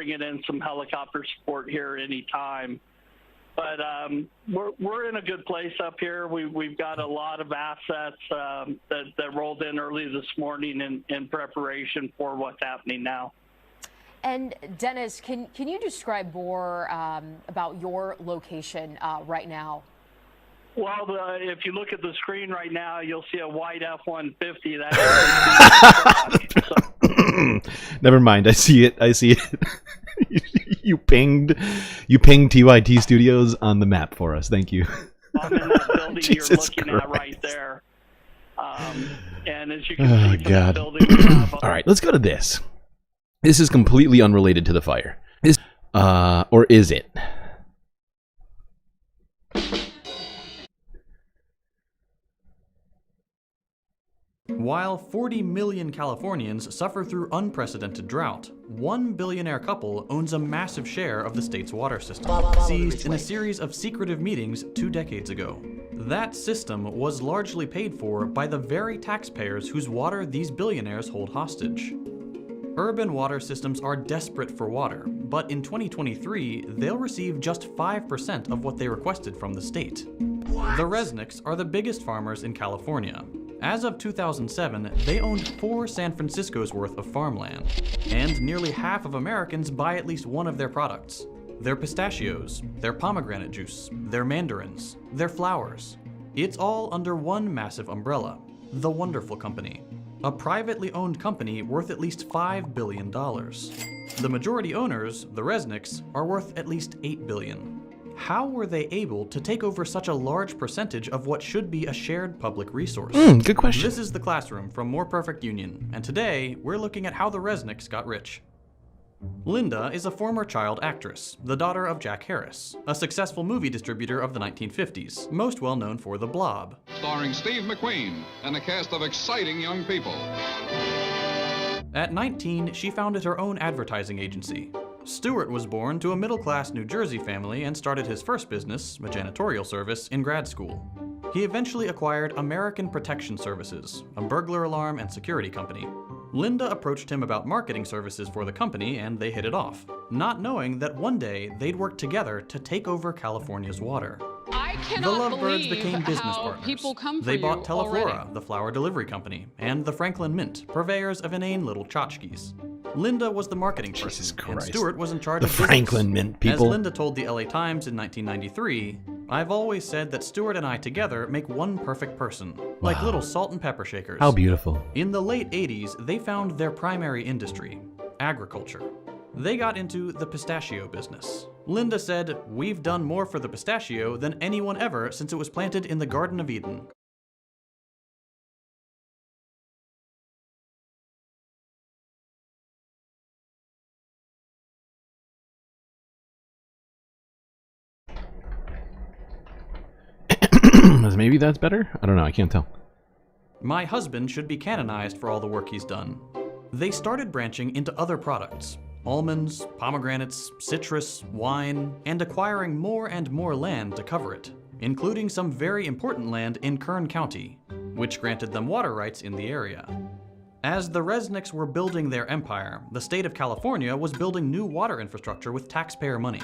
bringing in some helicopter support here any time. But we're in a good place up here. We've got a lot of assets that rolled in early this morning in preparation for what's happening now. And Dennis, can you describe more about your location right now? Well, if you look at the screen right now, you'll see a white F-150. Never mind. I see it. You pinged TYT Studios on the map for us. Thank you. I'm in that building you're looking at right there. And as you can see from the building, we have all right, let's go to this. This is completely unrelated to the fire. Or is it? While 40 million Californians suffer through unprecedented drought, one billionaire couple owns a massive share of the state's water system, seized in a series of secretive meetings 2 decades ago. That system was largely paid for by the very taxpayers whose water these billionaires hold hostage. Urban water systems are desperate for water, but in 2023, they'll receive just 5% of what they requested from the state. The Resnicks are the biggest farmers in California. As of 2007, they owned 4 San Francisco's worth of farmland, and nearly half of Americans buy at least one of their products. Their pistachios, their pomegranate juice, their mandarins, their flowers. It's all under one massive umbrella, the Wonderful Company, a privately owned company worth at least $5 billion. The majority owners, the Resnicks, are worth at least $8 billion. How were they able to take over such a large percentage of what should be a shared public resource? Good question. This is The Classroom from More Perfect Union, and today we're looking at how the Resnicks got rich. Linda is a former child actress, the daughter of Jack Harris, a successful movie distributor of the 1950s, most well known for The Blob. Starring Steve McQueen and a cast of exciting young people. At 19, she founded her own advertising agency. Stewart was born to a middle-class New Jersey family and started his first business, a janitorial service, in grad school. He eventually acquired American Protection Services, a burglar alarm and security company. Linda approached him about marketing services for the company, and they hit it off, not knowing that one day they'd work together to take over California's water. The Lovebirds became business partners. They bought Teleflora, the flower delivery company, and the Franklin Mint, purveyors of inane little tchotchkes. Linda was the marketing person, and Stewart was in charge The of business. Franklin Mint people. As Linda told the LA Times in 1993, "I've always said that Stewart and I together make one perfect person, like little salt and pepper shakers." How beautiful. In the late 80s, they found their primary industry, agriculture. They got into the pistachio business. Linda said, "We've done more for the pistachio than anyone ever since it was planted in the Garden of Eden." Maybe that's better? I don't know, I can't tell. My husband should be canonized for all the work he's done. They started branching into other products: almonds, pomegranates, citrus, wine, and acquiring more and more land to cover it, including some very important land in Kern County, which granted them water rights in the area. As the Resnicks were building their empire, the state of California was building new water infrastructure with taxpayer money.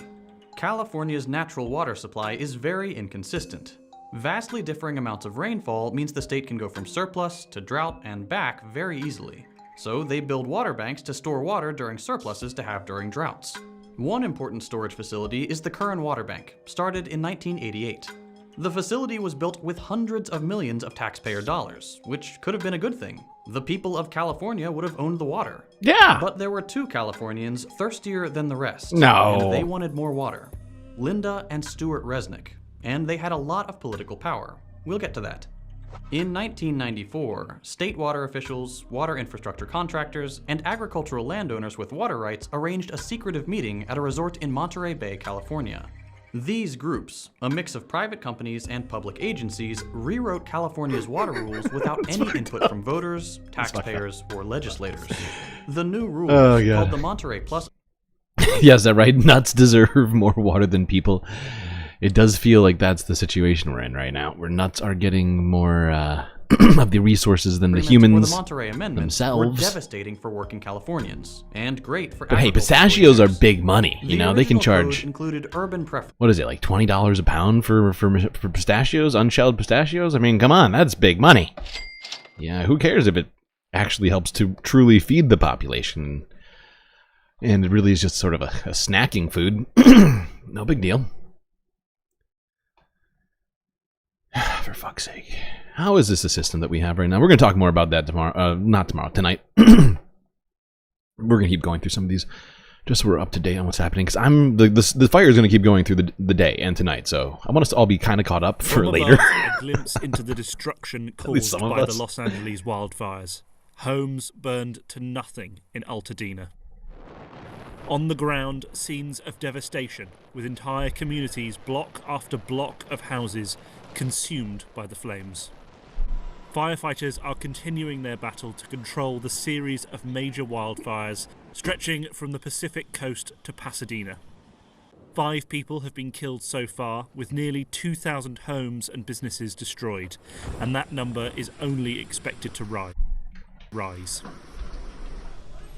California's natural water supply is very inconsistent. Vastly differing amounts of rainfall means the state can go from surplus to drought and back very easily. So they build water banks to store water during surpluses to have during droughts. One important storage facility is the Kern Water Bank, started in 1988. The facility was built with hundreds of millions of taxpayer dollars, which could have been a good thing. The people of California would have owned the water. Yeah! But there were two Californians thirstier than the rest. No. And they wanted more water. Linda and Stewart Resnick. And they had a lot of political power. We'll get to that. In 1994, state water officials, water infrastructure contractors, and agricultural landowners with water rights arranged a secretive meeting at a resort in Monterey Bay, California. These groups, a mix of private companies and public agencies, rewrote California's water rules without any input from voters, taxpayers, or legislators. The new rules, called the Monterey Plus... Yes, that right? Nuts deserve more water than people. It does feel like that's the situation we're in right now, where nuts are getting more of the resources than the humans the Monterey Amendments were themselves. devastating for working Californians, and great for But hey, pistachios are big money. You know, they can charge. Included urban preference. What is it, like $20 a pound for pistachios, unshelled pistachios? I mean, come on, that's big money. Yeah, who cares if it actually helps to truly feed the population? And it really is just sort of a snacking food. No big deal. For fuck's sake. How is this a system that we have right now? We're going to talk more about that tomorrow. Not tomorrow, tonight. We're going to keep going through some of these just so we're up to date on what's happening. Because the fire is going to keep going through the day and tonight. So I want us to all be kind of caught up for From later. above, a glimpse into the destruction caused by the Los Angeles wildfires. Homes burned to nothing in Altadena. On the ground, scenes of devastation, with entire communities, block after block of houses, consumed by the flames. Firefighters are continuing their battle to control the series of major wildfires stretching from the Pacific coast to Pasadena. 5 people have been killed so far, with nearly 2,000 homes and businesses destroyed, and that number is only expected to rise.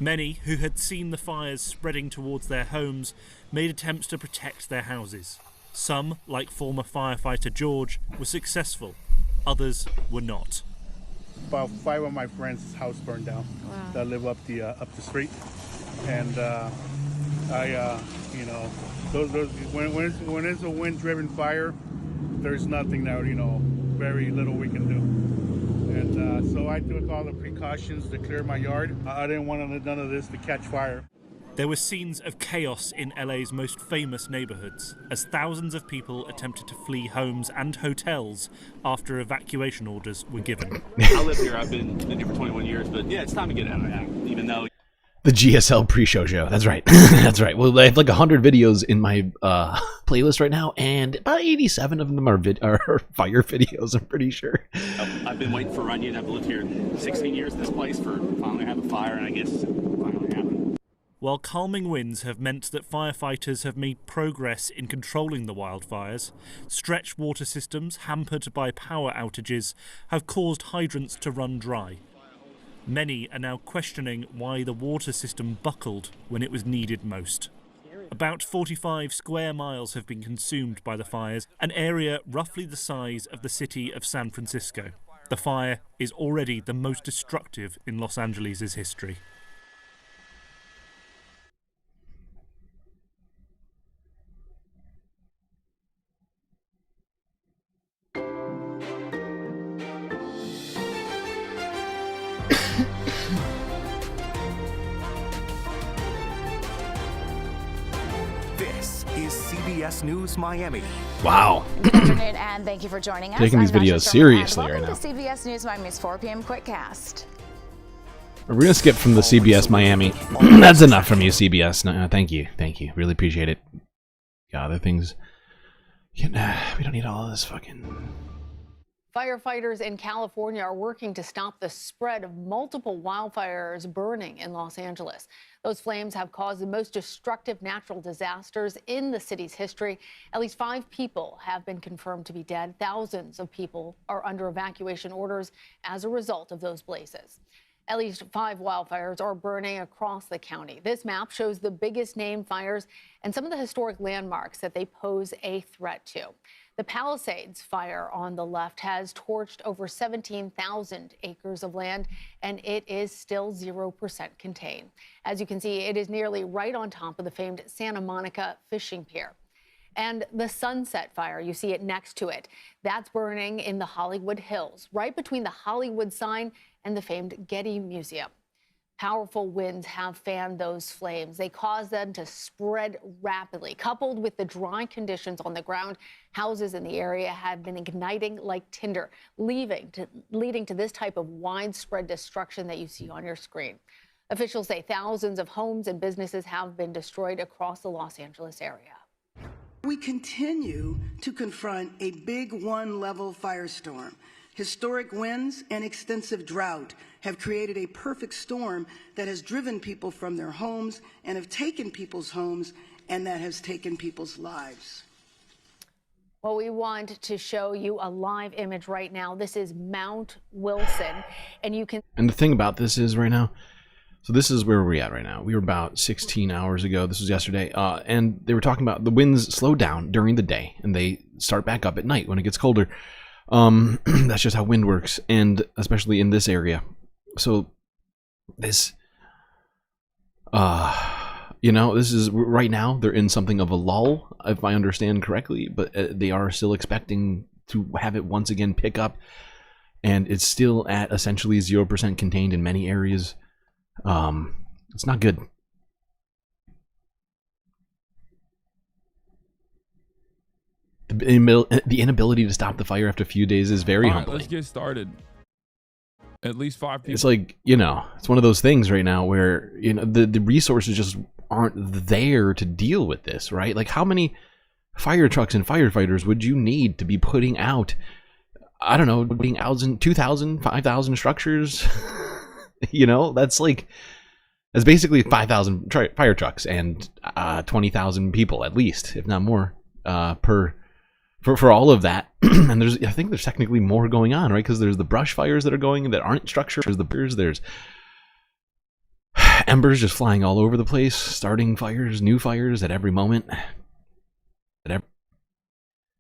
Many who had seen the fires spreading towards their homes made attempts to protect their houses. Some, like former firefighter George, were successful. Others were not. About 5 of my friends' house burned down. Wow. That live up the street, and when it's a wind-driven fire, there's nothing that very little we can do. And so I took all the precautions to clear my yard. I didn't want none of this to catch fire. There were scenes of chaos in LA's most famous neighborhoods, as thousands of people attempted to flee homes and hotels after evacuation orders were given. I live here. I've been here for 21 years, but yeah, it's time to get out of that, even though... The GSL pre-show show. That's right. That's right. Well, I have like 100 videos in my playlist right now, and about 87 of them are fire videos, I'm pretty sure. I've been waiting for Runyon. I've lived here 16 years in this place for finally have a fire, and I guess it finally happened. While calming winds have meant that firefighters have made progress in controlling the wildfires, stretched water systems hampered by power outages have caused hydrants to run dry. Many are now questioning why the water system buckled when it was needed most. About 45 square miles have been consumed by the fires, an area roughly the size of the city of San Francisco. The fire is already the most destructive in Los Angeles' history. CBS News Miami. Wow. Good afternoon, and thank you for joining us. Taking these I'm videos Natasha seriously Sherman, right now. welcome to CBS News Miami's 4 p.m. Quickcast. We're going to skip from the CBS Miami. That's enough from you, CBS. No, thank you. Thank you. Really appreciate it. Yeah, other things. We don't need all of this fucking... Firefighters in California are working to stop the spread of multiple wildfires burning in Los Angeles. Those flames have caused the most destructive natural disasters in the city's history. At least 5 people have been confirmed to be dead. Thousands of people are under evacuation orders as a result of those blazes. At least 5 wildfires are burning across the county. This map shows the biggest named fires and some of the historic landmarks that they pose a threat to. The Palisades fire on the left has torched over 17,000 acres of land, and it is still 0% contained. As you can see, it is nearly right on top of the famed Santa Monica fishing pier. And the Sunset Fire, you see it next to it. That's burning in the Hollywood Hills, right between the Hollywood sign and the famed Getty Museum. Powerful winds have fanned those flames. They cause them to spread rapidly. Coupled with the dry conditions on the ground, houses in the area have been igniting like tinder, leading to this type of widespread destruction that you see on your screen. Officials say thousands of homes and businesses have been destroyed across the Los Angeles area. We continue to confront a big 1-level firestorm. Historic winds and extensive drought have created a perfect storm that has driven people from their homes and have taken people's homes, and that has taken people's lives. Well, we want to show you a live image right now. This is Mount Wilson, and you can... And the thing about this is right now, so this is where we're at right now. We were about 16 hours ago. This was yesterday. And they were talking about the winds slow down during the day, and they start back up at night when it gets colder. That's just how wind works, and especially in this area. So this, this is right now they're in something of a lull, if I understand correctly, but they are still expecting to have it once again pick up, and it's still at essentially 0% contained in many areas. It's not good. The inability to stop the fire after a few days is very humbling. Let's get started. At least 5 people. It's like, it's one of those things right now where, the resources just aren't there to deal with this, right? Like, how many fire trucks and firefighters would you need to be putting out, I don't know, 2,000, 5,000 structures? That's basically 5,000 fire trucks and 20,000 people at least, if not more, for all of that. And I think there's technically more going on, right? Because there's the brush fires that are going that aren't structured. There's embers just flying all over the place, starting fires, new fires at every moment.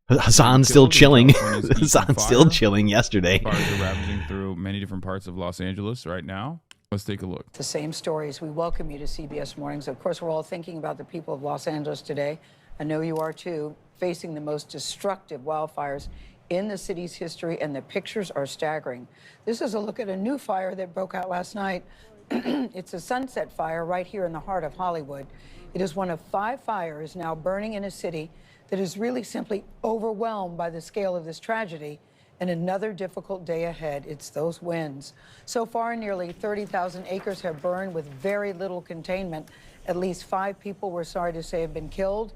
Hassan's still chilling. Hassan's still chilling yesterday. Fires are ravaging through many different parts of Los Angeles right now. Let's take a look. The same stories. We welcome you to CBS Mornings. Of course, we're all thinking about the people of Los Angeles today. I know you are too, facing the most destructive wildfires in the city's history, and the pictures are staggering. This is a look at a new fire that broke out last night. It's a Sunset Fire right here in the heart of Hollywood. It is one of 5 fires now burning in a city that is really simply overwhelmed by the scale of this tragedy. And another difficult day ahead. It's those winds. So far, nearly 30,000 acres have burned with very little containment. At least 5 people, we're sorry to say, have been killed.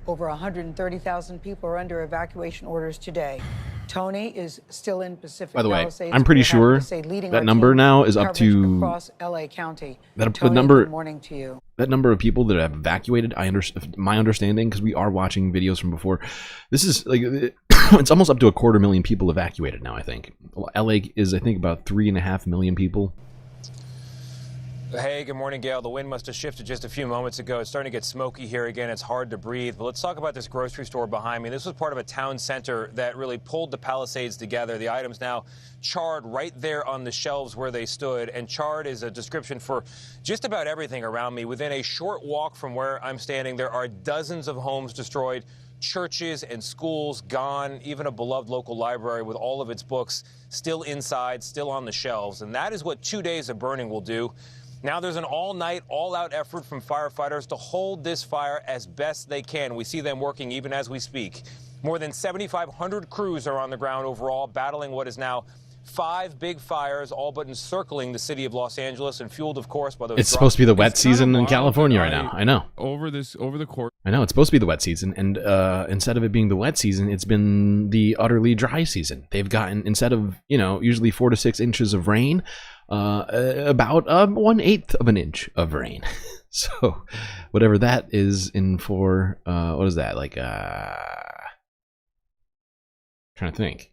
Over 130,000 people are under evacuation orders today. Tony is still in Pacific By the way, Palisades. I'm pretty sure that number now is up to across LA County. that Tony, number. good morning to you. That number of people that have evacuated, my understanding, because we are watching videos from before, this is like it's almost up to 250,000 people evacuated now. I think LA is, I think, about 3.5 million people. Hey, good morning, Gail. The wind must have shifted just a few moments ago. It's starting to get smoky here again. It's hard to breathe. But let's talk about this grocery store behind me. This was part of a town center that really pulled the Palisades together. The items now charred right there on the shelves where they stood. And charred is a description for just about everything around me. Within a short walk from where I'm standing, there are dozens of homes destroyed, churches and schools gone, even a beloved local library with all of its books still inside, still on the shelves. And that is what 2 days of burning will do. Now there's an all-night, all-out effort from firefighters to hold this fire as best they can. We see them working even as we speak. More than 7,500 crews are on the ground overall, battling what is now 5 big fires, all but encircling the city of Los Angeles and fueled, of course, by those. It's supposed to be the wet season in California right now. I know. Over the course. I know it's supposed to be the wet season, and instead of it being the wet season, it's been the utterly dry season. They've gotten, instead of usually 4 to 6 inches of rain, about 1/8 of an inch of rain. So whatever that is in for, what is that like? Trying to think.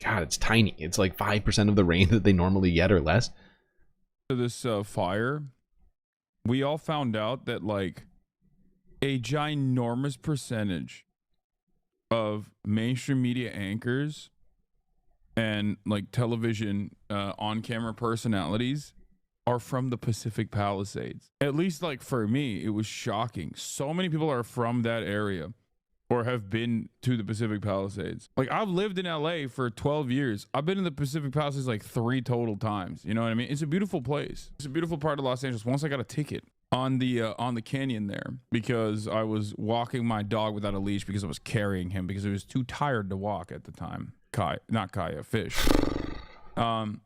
God, it's tiny. It's like 5% of the rain that they normally get or less. This fire, we all found out that like a ginormous percentage of mainstream media anchors and like television on-camera personalities are from the Pacific Palisades. At least like for me, it was shocking. So many people are from that area or have been to the Pacific Palisades. Like, I've lived in LA for 12 years. I've been in the Pacific Palisades like 3 total times. You know what I mean? It's a beautiful place. It's a beautiful part of Los Angeles. Once I got a ticket on the canyon there because I was walking my dog without a leash because I was carrying him because he was too tired to walk at the time. Fish. It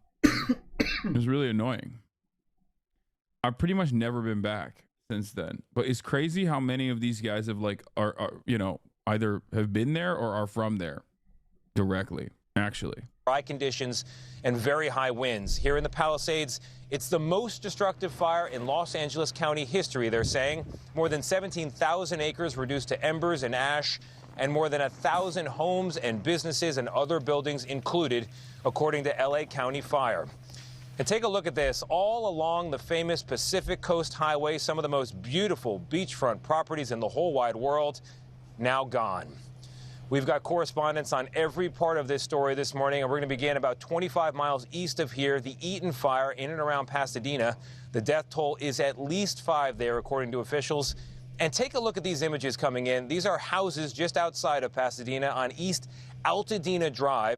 was really annoying. I've pretty much never been back since then. But it's crazy how many of these guys have like are either have been there or are from there directly, actually. Dry conditions and very high winds. Here in the Palisades, it's the most destructive fire in Los Angeles County history, they're saying. More than 17,000 acres reduced to embers and ash, and more than 1,000 homes and businesses and other buildings included, according to LA County Fire. And take a look at this. All along the famous Pacific Coast Highway, some of the most beautiful beachfront properties in the whole wide world, now gone. We've got correspondents on every part of this story this morning, and we're going to begin about 25 miles east of here, the Eaton fire in and around Pasadena. The death toll is at least 5 there, according to officials. And take a look at these images coming in. These are houses just outside of Pasadena on East Altadena Drive.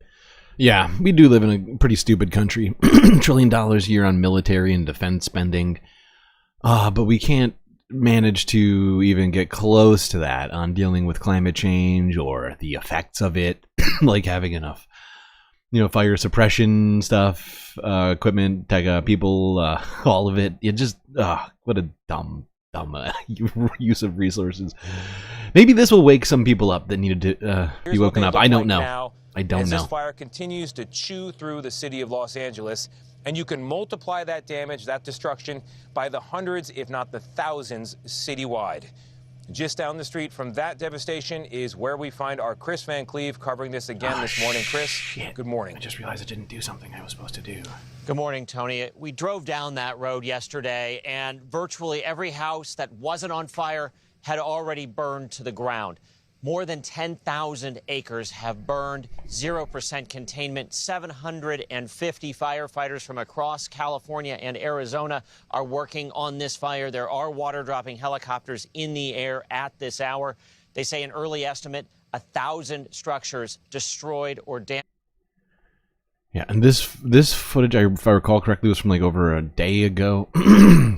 Yeah, we do live in a pretty stupid country. $1 trillion a year on military and defense spending. But we can't manage to even get close to that on dealing with climate change or the effects of it, like having enough, fire suppression stuff, equipment, people, all of it. It just, what a dumb use of resources. Maybe this will wake some people up that needed to be woken up. I don't know. I don't know. This fire continues to chew through the city of Los Angeles, and you can multiply that damage, that destruction, by the hundreds, if not the thousands, citywide. Just down the street from that devastation is where we find our Chris Van Cleve covering this again this morning. Chris, good morning. I just realized I didn't do something I was supposed to do. Good morning, Tony. We drove down that road yesterday, and virtually every house that wasn't on fire had already burned to the ground. More than 10,000 acres have burned, 0% containment. 750 firefighters from across California and Arizona are working on this fire. There are water-dropping helicopters in the air at this hour. They say an early estimate, 1,000 structures destroyed or damaged. Yeah, and this footage, if I recall correctly, was from like over a day ago,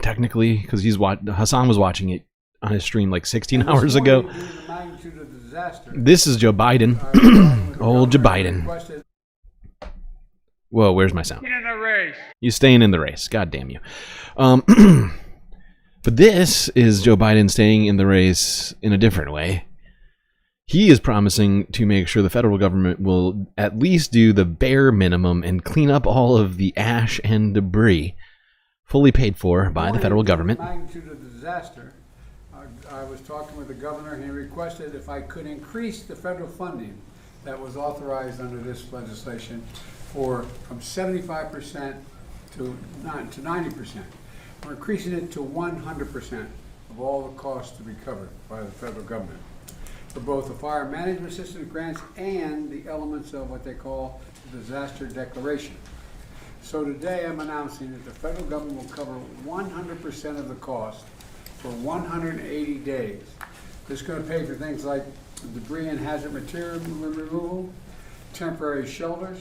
technically, because Hassan was watching it on his stream like 16 hours ago. This is Joe Biden. Old Joe Biden. Whoa, where's my sound? In the race. You staying in the race. God damn you. But this is Joe Biden staying in the race in a different way. He is promising to make sure the federal government will at least do the bare minimum and clean up all of the ash and debris, fully paid for by the federal government. The magnitude of the disaster. I was talking with the governor, and he requested if I could increase the federal funding that was authorized under this legislation from 75% to 90%. We're increasing it to 100% of all the costs to be covered by the federal government for both the fire management assistance grants and the elements of what they call the disaster declaration. So today I'm announcing that the federal government will cover 100% of the cost for 180 days. This is going to pay for things like debris and hazard material removal, temporary shelters,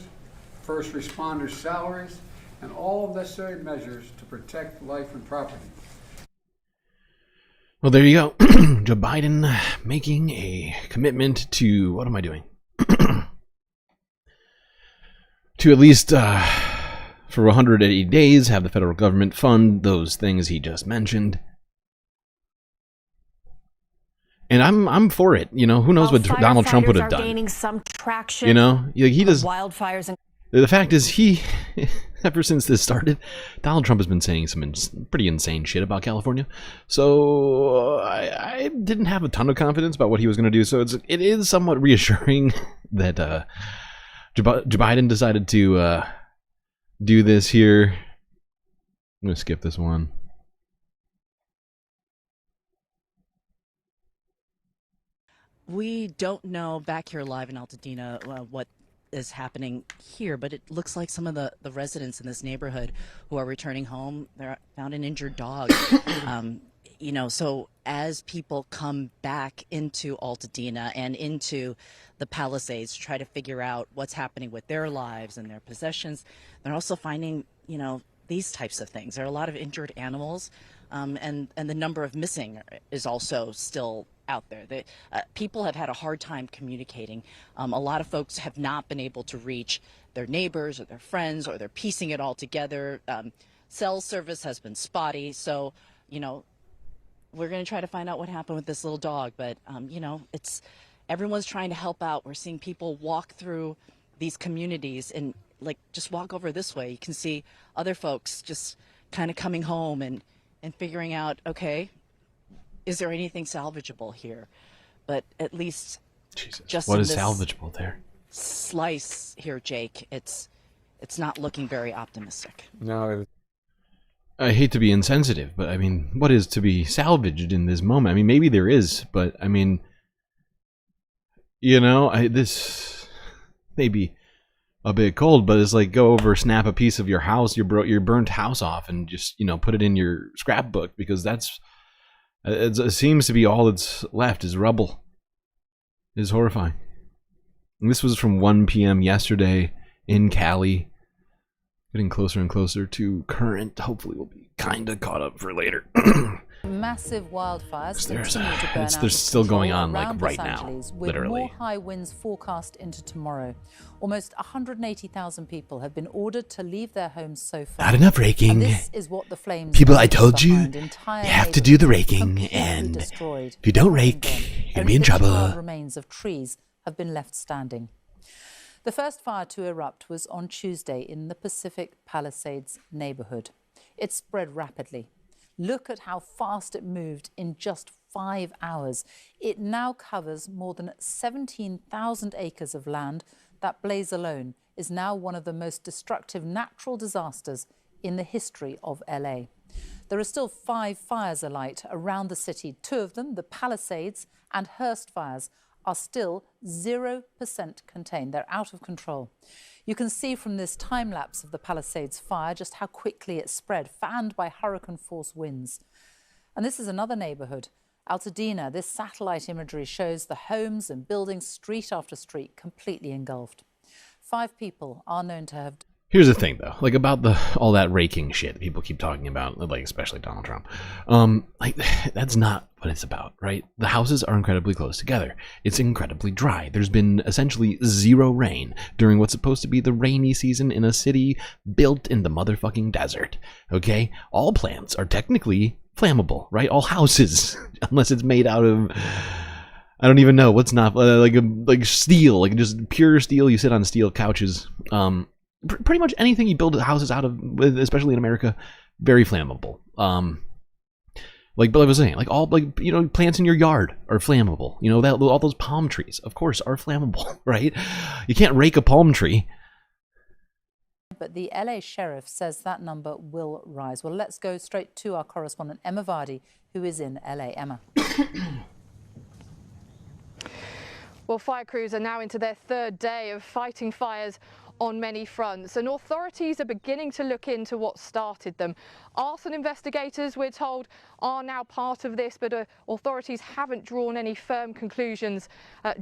first responders' salaries, and all necessary measures to protect life and property. Well, there you go. Joe Biden making a commitment to, what am I doing? To at least for 180 days have the federal government fund those things he just mentioned. And I'm for it. You know, who knows what Donald Trump would have done. Gaining some traction. You know, he does. Wildfires and the fact is, ever since this started, Donald Trump has been saying some pretty insane shit about California. So I didn't have a ton of confidence about what he was going to do. So it is somewhat reassuring that Joe Biden decided to do this here. I'm going to skip this one. We don't know back here live in Altadena what is happening here, but it looks like some of the residents in this neighborhood who are returning home, they found an injured dog. You know, so as people come back into Altadena and into the Palisades to try to figure out what's happening with their lives and their possessions, they're also finding, you know, these types of things. There are a lot of injured animals, and the number of missing is also still out there. People have had a hard time communicating. A lot of folks have not been able to reach their neighbors or their friends, or they're piecing it all together. Cell service has been spotty. So, you know, we're going to try to find out what happened with this little dog. But, you know, everyone's trying to help out. We're seeing people walk through these communities and, like, just walk over this way. You can see other folks just kind of coming home and figuring out, okay, is there anything salvageable here? But at least just what in is this salvageable there? Slice here, Jake. It's not looking very optimistic. No. I hate to be insensitive, but I mean, what is to be salvaged in this moment? I mean, maybe there is, but I mean, you know, this may be a bit cold, but it's like go over, snap a piece of your house, your burnt house off, and just, you know, put it in your scrapbook, because it seems to be all that's left is rubble. It is horrifying. And this was from 1 p.m. yesterday in Cali. Getting closer and closer to current. Hopefully we'll be kind of caught up for later. Massive wildfires continue to burn out. They're still going on like around right Los now, Angeles, with literally. more high winds forecast into tomorrow. Almost 180,000 people have been ordered to leave their homes so far. Not enough raking. And this is what the flames People, I left told you, behind. you Entire have to do the neighborhoods raking, completely and destroyed. if you don't rake, you're gonna be in Only the charred trouble. remains of trees have been left standing. The first fire to erupt was on Tuesday in the Pacific Palisades neighborhood. It spread rapidly. Look at how fast it moved in just 5 hours. It now covers more than 17,000 acres of land. That blaze alone is now one of the most destructive natural disasters in the history of LA. There are still 5 fires alight around the city. 2 of them, the Palisades and Hearst fires, are still 0% contained. They're out of control. You can see from this time lapse of the Palisades fire just how quickly it spread, fanned by hurricane-force winds. And this is another neighborhood, Altadena. This satellite imagery shows the homes and buildings, street after street, completely engulfed. 5 people are known to have... Here's the thing, though, like about all that raking shit that people keep talking about, like especially Donald Trump. Like that's not what it's about, right? The houses are incredibly close together. It's incredibly dry. There's been essentially 0 rain during what's supposed to be the rainy season in a city built in the motherfucking desert. Okay, all plants are technically flammable, right? All houses, unless it's made out of, I don't even know what's not, like steel, like just pure steel. You sit on steel couches. Pretty much anything you build houses out of, especially in America, very flammable. Like I was saying, like all, like, you know, plants in your yard are flammable. You know, that all those palm trees, of course, are flammable, right? You can't rake a palm tree. But the LA sheriff says that number will rise. Well, let's go straight to our correspondent, Emma Vardy, who is in LA. Emma. Well, fire crews are now into their third day of fighting fires on many fronts, and authorities are beginning to look into what started them. Arson investigators, we're told, are now part of this, but authorities haven't drawn any firm conclusions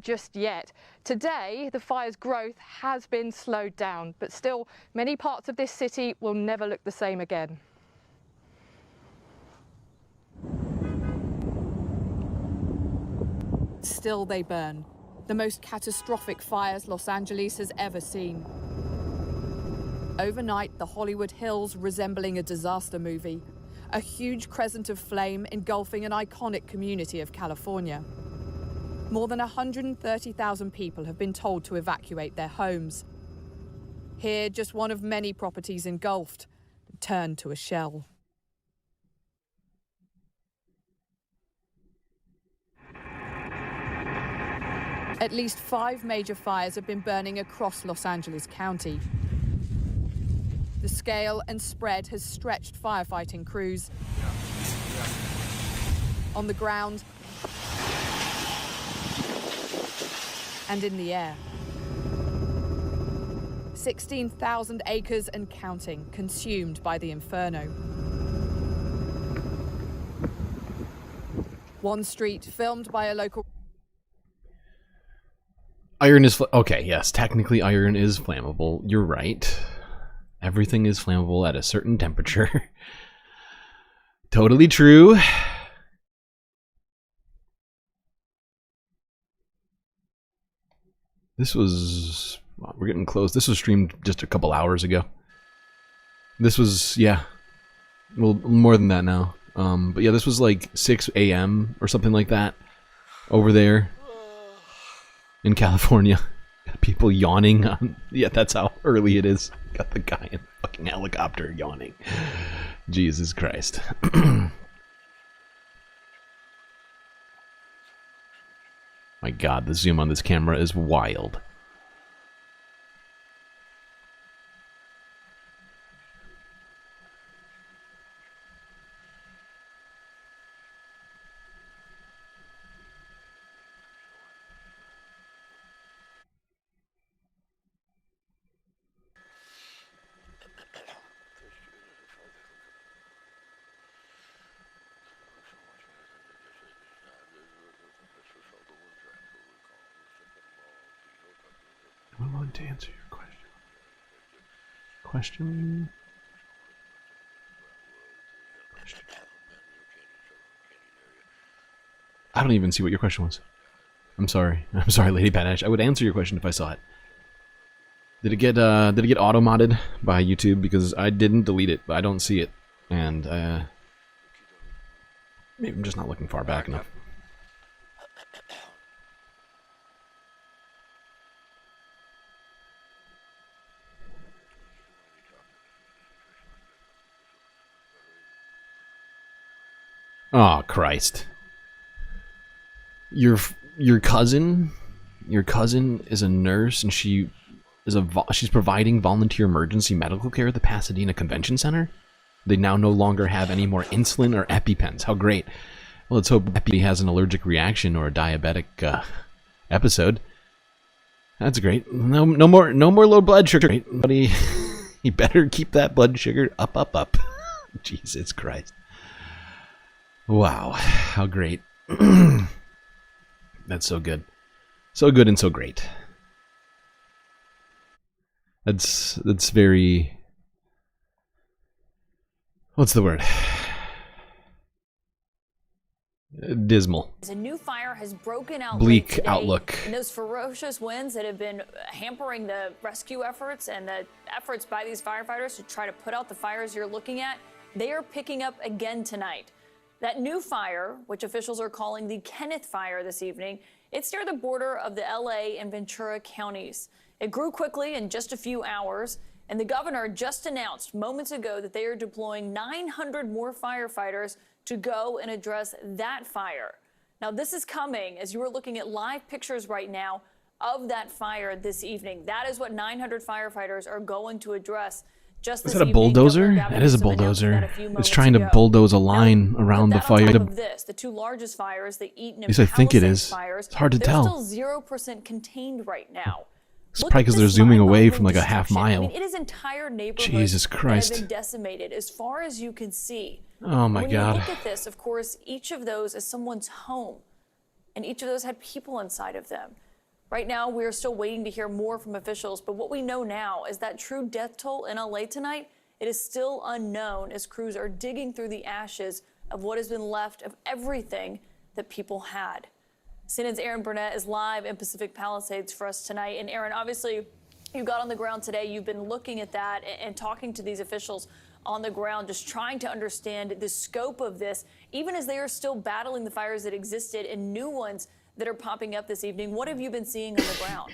just yet. Today, the fire's growth has been slowed down, but still, many parts of this city will never look the same again. Still they burn. The most catastrophic fires Los Angeles has ever seen. Overnight, the Hollywood Hills resembling a disaster movie, a huge crescent of flame engulfing an iconic community of California. More than 130,000 people have been told to evacuate their homes. Here, just one of many properties engulfed, turned to a shell. At least 5 major fires have been burning across Los Angeles County. The scale and spread has stretched firefighting crews. On the ground and in the air. 16,000 acres and counting consumed by the inferno. One street filmed by a local... Iron is... okay, yes, technically iron is flammable. You're right. Everything is flammable at a certain temperature. Totally true. This was... we're getting close. This was streamed just a couple hours ago. This was, yeah. Well, more than that now. But yeah, this was like 6 a.m. or something like that. Over there. In California. People yawning. Yeah, that's how early it is. Got the guy in the fucking helicopter yawning. Jesus Christ. My God, the zoom on this camera is wild. I want to answer your question. I don't even see what your question was. I'm sorry, Lady Badash. I would answer your question if I saw it. Did it get auto modded by YouTube? Because I didn't delete it, but I don't see it, and maybe I'm just not looking far back enough. Oh Christ! Your cousin is a nurse, and she's providing volunteer emergency medical care at the Pasadena Convention Center. They now no longer have any more insulin or EpiPens. How great! Well, let's hope Epi has an allergic reaction or a diabetic episode. That's great. No more low blood sugar. Buddy, you better keep that blood sugar up. Jesus Christ! Wow, how great. That's so good. So good and so great. That's very... what's the word? Dismal. A new fire has broken out. Bleak today, outlook. and those ferocious winds that have been hampering the rescue efforts and the efforts by these firefighters to try to put out the fires you're looking at, they are picking up again tonight. That new fire, which officials are calling the Kenneth Fire this evening, it's near the border of the LA and Ventura counties. It grew quickly in just a few hours, and the governor just announced moments ago that they are deploying 900 more firefighters to go and address that fire. Now, this is coming as you are looking at live pictures right now of that fire this evening. That is what 900 firefighters are going to address Just Is this that a evening, bulldozer? Governor Gavin That is a Newsom announced that bulldozer. few It's moments trying to ago. bulldoze a line around the Put that on fire. top of this, the two largest fires, the Eaton At and least I think it Palisades is. fires, It's hard to they're tell. still 0% contained right now. It's Look probably at because they're this zooming away mind-boggling from like a half destruction. I mile. mean, it is entire neighborhoods Jesus Christ. that have been decimated as far as you can see. Oh my when God. you look at this, of course, each of those is someone's home, and each of those had people inside of them. Right now, we're still waiting to hear more from officials, but what we know now is that true death toll in LA tonight, it is still unknown as crews are digging through the ashes of what has been left of everything that people had. CNN's Aaron Burnett is live in Pacific Palisades for us tonight. And Aaron, obviously, you got on the ground today. You've been looking at that and talking to these officials on the ground, just trying to understand the scope of this, even as they are still battling the fires that existed and new ones that are popping up this evening. What have you been seeing on the ground?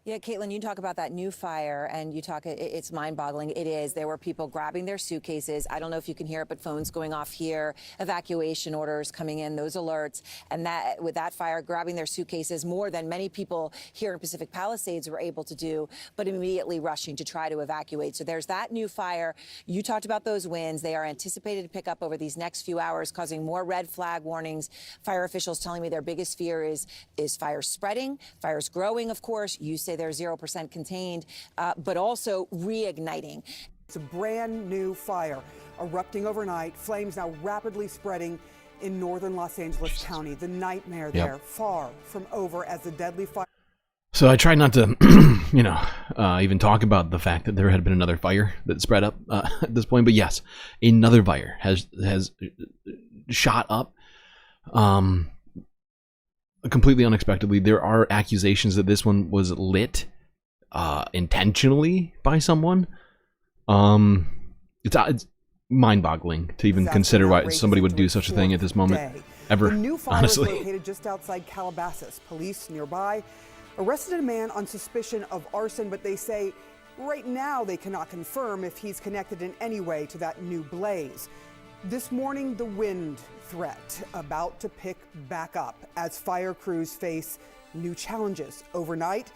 Yeah, Caitlin, you talk about that new fire, and you talk, it's mind-boggling. It is. There were people grabbing their suitcases. I don't know if you can hear it, but phones going off here, evacuation orders coming in, those alerts. And that, with that fire, grabbing their suitcases more than many people here in Pacific Palisades were able to do, but immediately rushing to try to evacuate. So there's that new fire. You talked about those winds. They are anticipated to pick up over these next few hours, causing more red flag warnings. Fire officials telling me their biggest fear is fire spreading, fires growing, of course. You say they're 0% contained, but also reigniting. It's a brand new fire erupting overnight, flames now rapidly spreading in northern Los Angeles County. The nightmare there, far from over as the deadly fire. So I tried not to, even talk about the fact that there had been another fire that spread up at this point. But yes, another fire has shot up. Completely unexpectedly. There are accusations that this one was lit intentionally by someone. It's mind-boggling to even consider why somebody would do such a thing at this moment ever. The new fire honestly, is located just outside Calabasas. Police nearby arrested a man on suspicion of arson, but they say right now they cannot confirm if he's connected in any way to that new blaze. This morning, the wind threat about to pick back up as fire crews face new challenges. Overnight,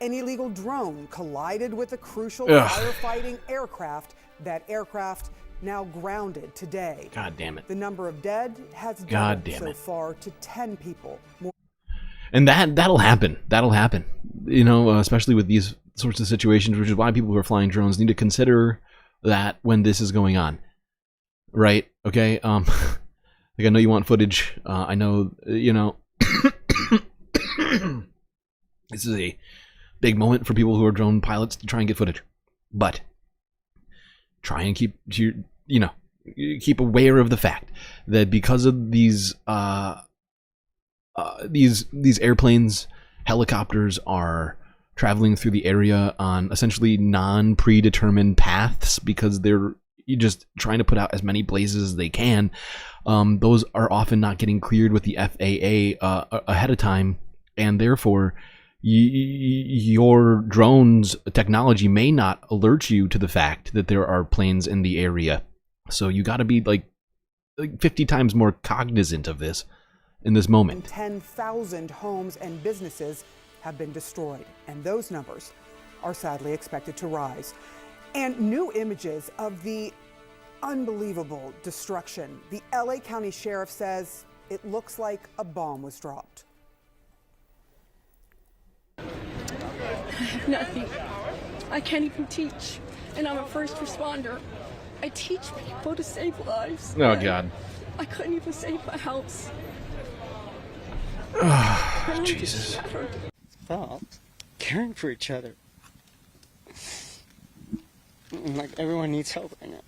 an illegal drone collided with a crucial firefighting aircraft. That aircraft now grounded today. God damn it. The number of dead has God doubled damn so it. far to 10 people. and that'll happen. That'll happen. Especially with these sorts of situations, which is why people who are flying drones need to consider that when this is going on. Right? Okay. Like, I know you want footage. I know, this is a big moment for people who are drone pilots to try and get footage, but try and keep aware of the fact that because of these airplanes, helicopters are traveling through the area on essentially non-predetermined paths because they're just trying to put out as many blazes as they can. Those are often not getting cleared with the FAA ahead of time, and therefore your drone's technology may not alert you to the fact that there are planes in the area. So you got to be like 50 times more cognizant of this in this moment. 10,000 homes and businesses have been destroyed, and those numbers are sadly expected to rise. And new images of the unbelievable destruction. The LA County Sheriff says it looks like a bomb was dropped. I have nothing. I can't even teach, and I'm a first responder. I teach people to save lives. Oh, God. I couldn't even save my house. Oh, Jesus. It's about caring for each other. Like, everyone needs help right now.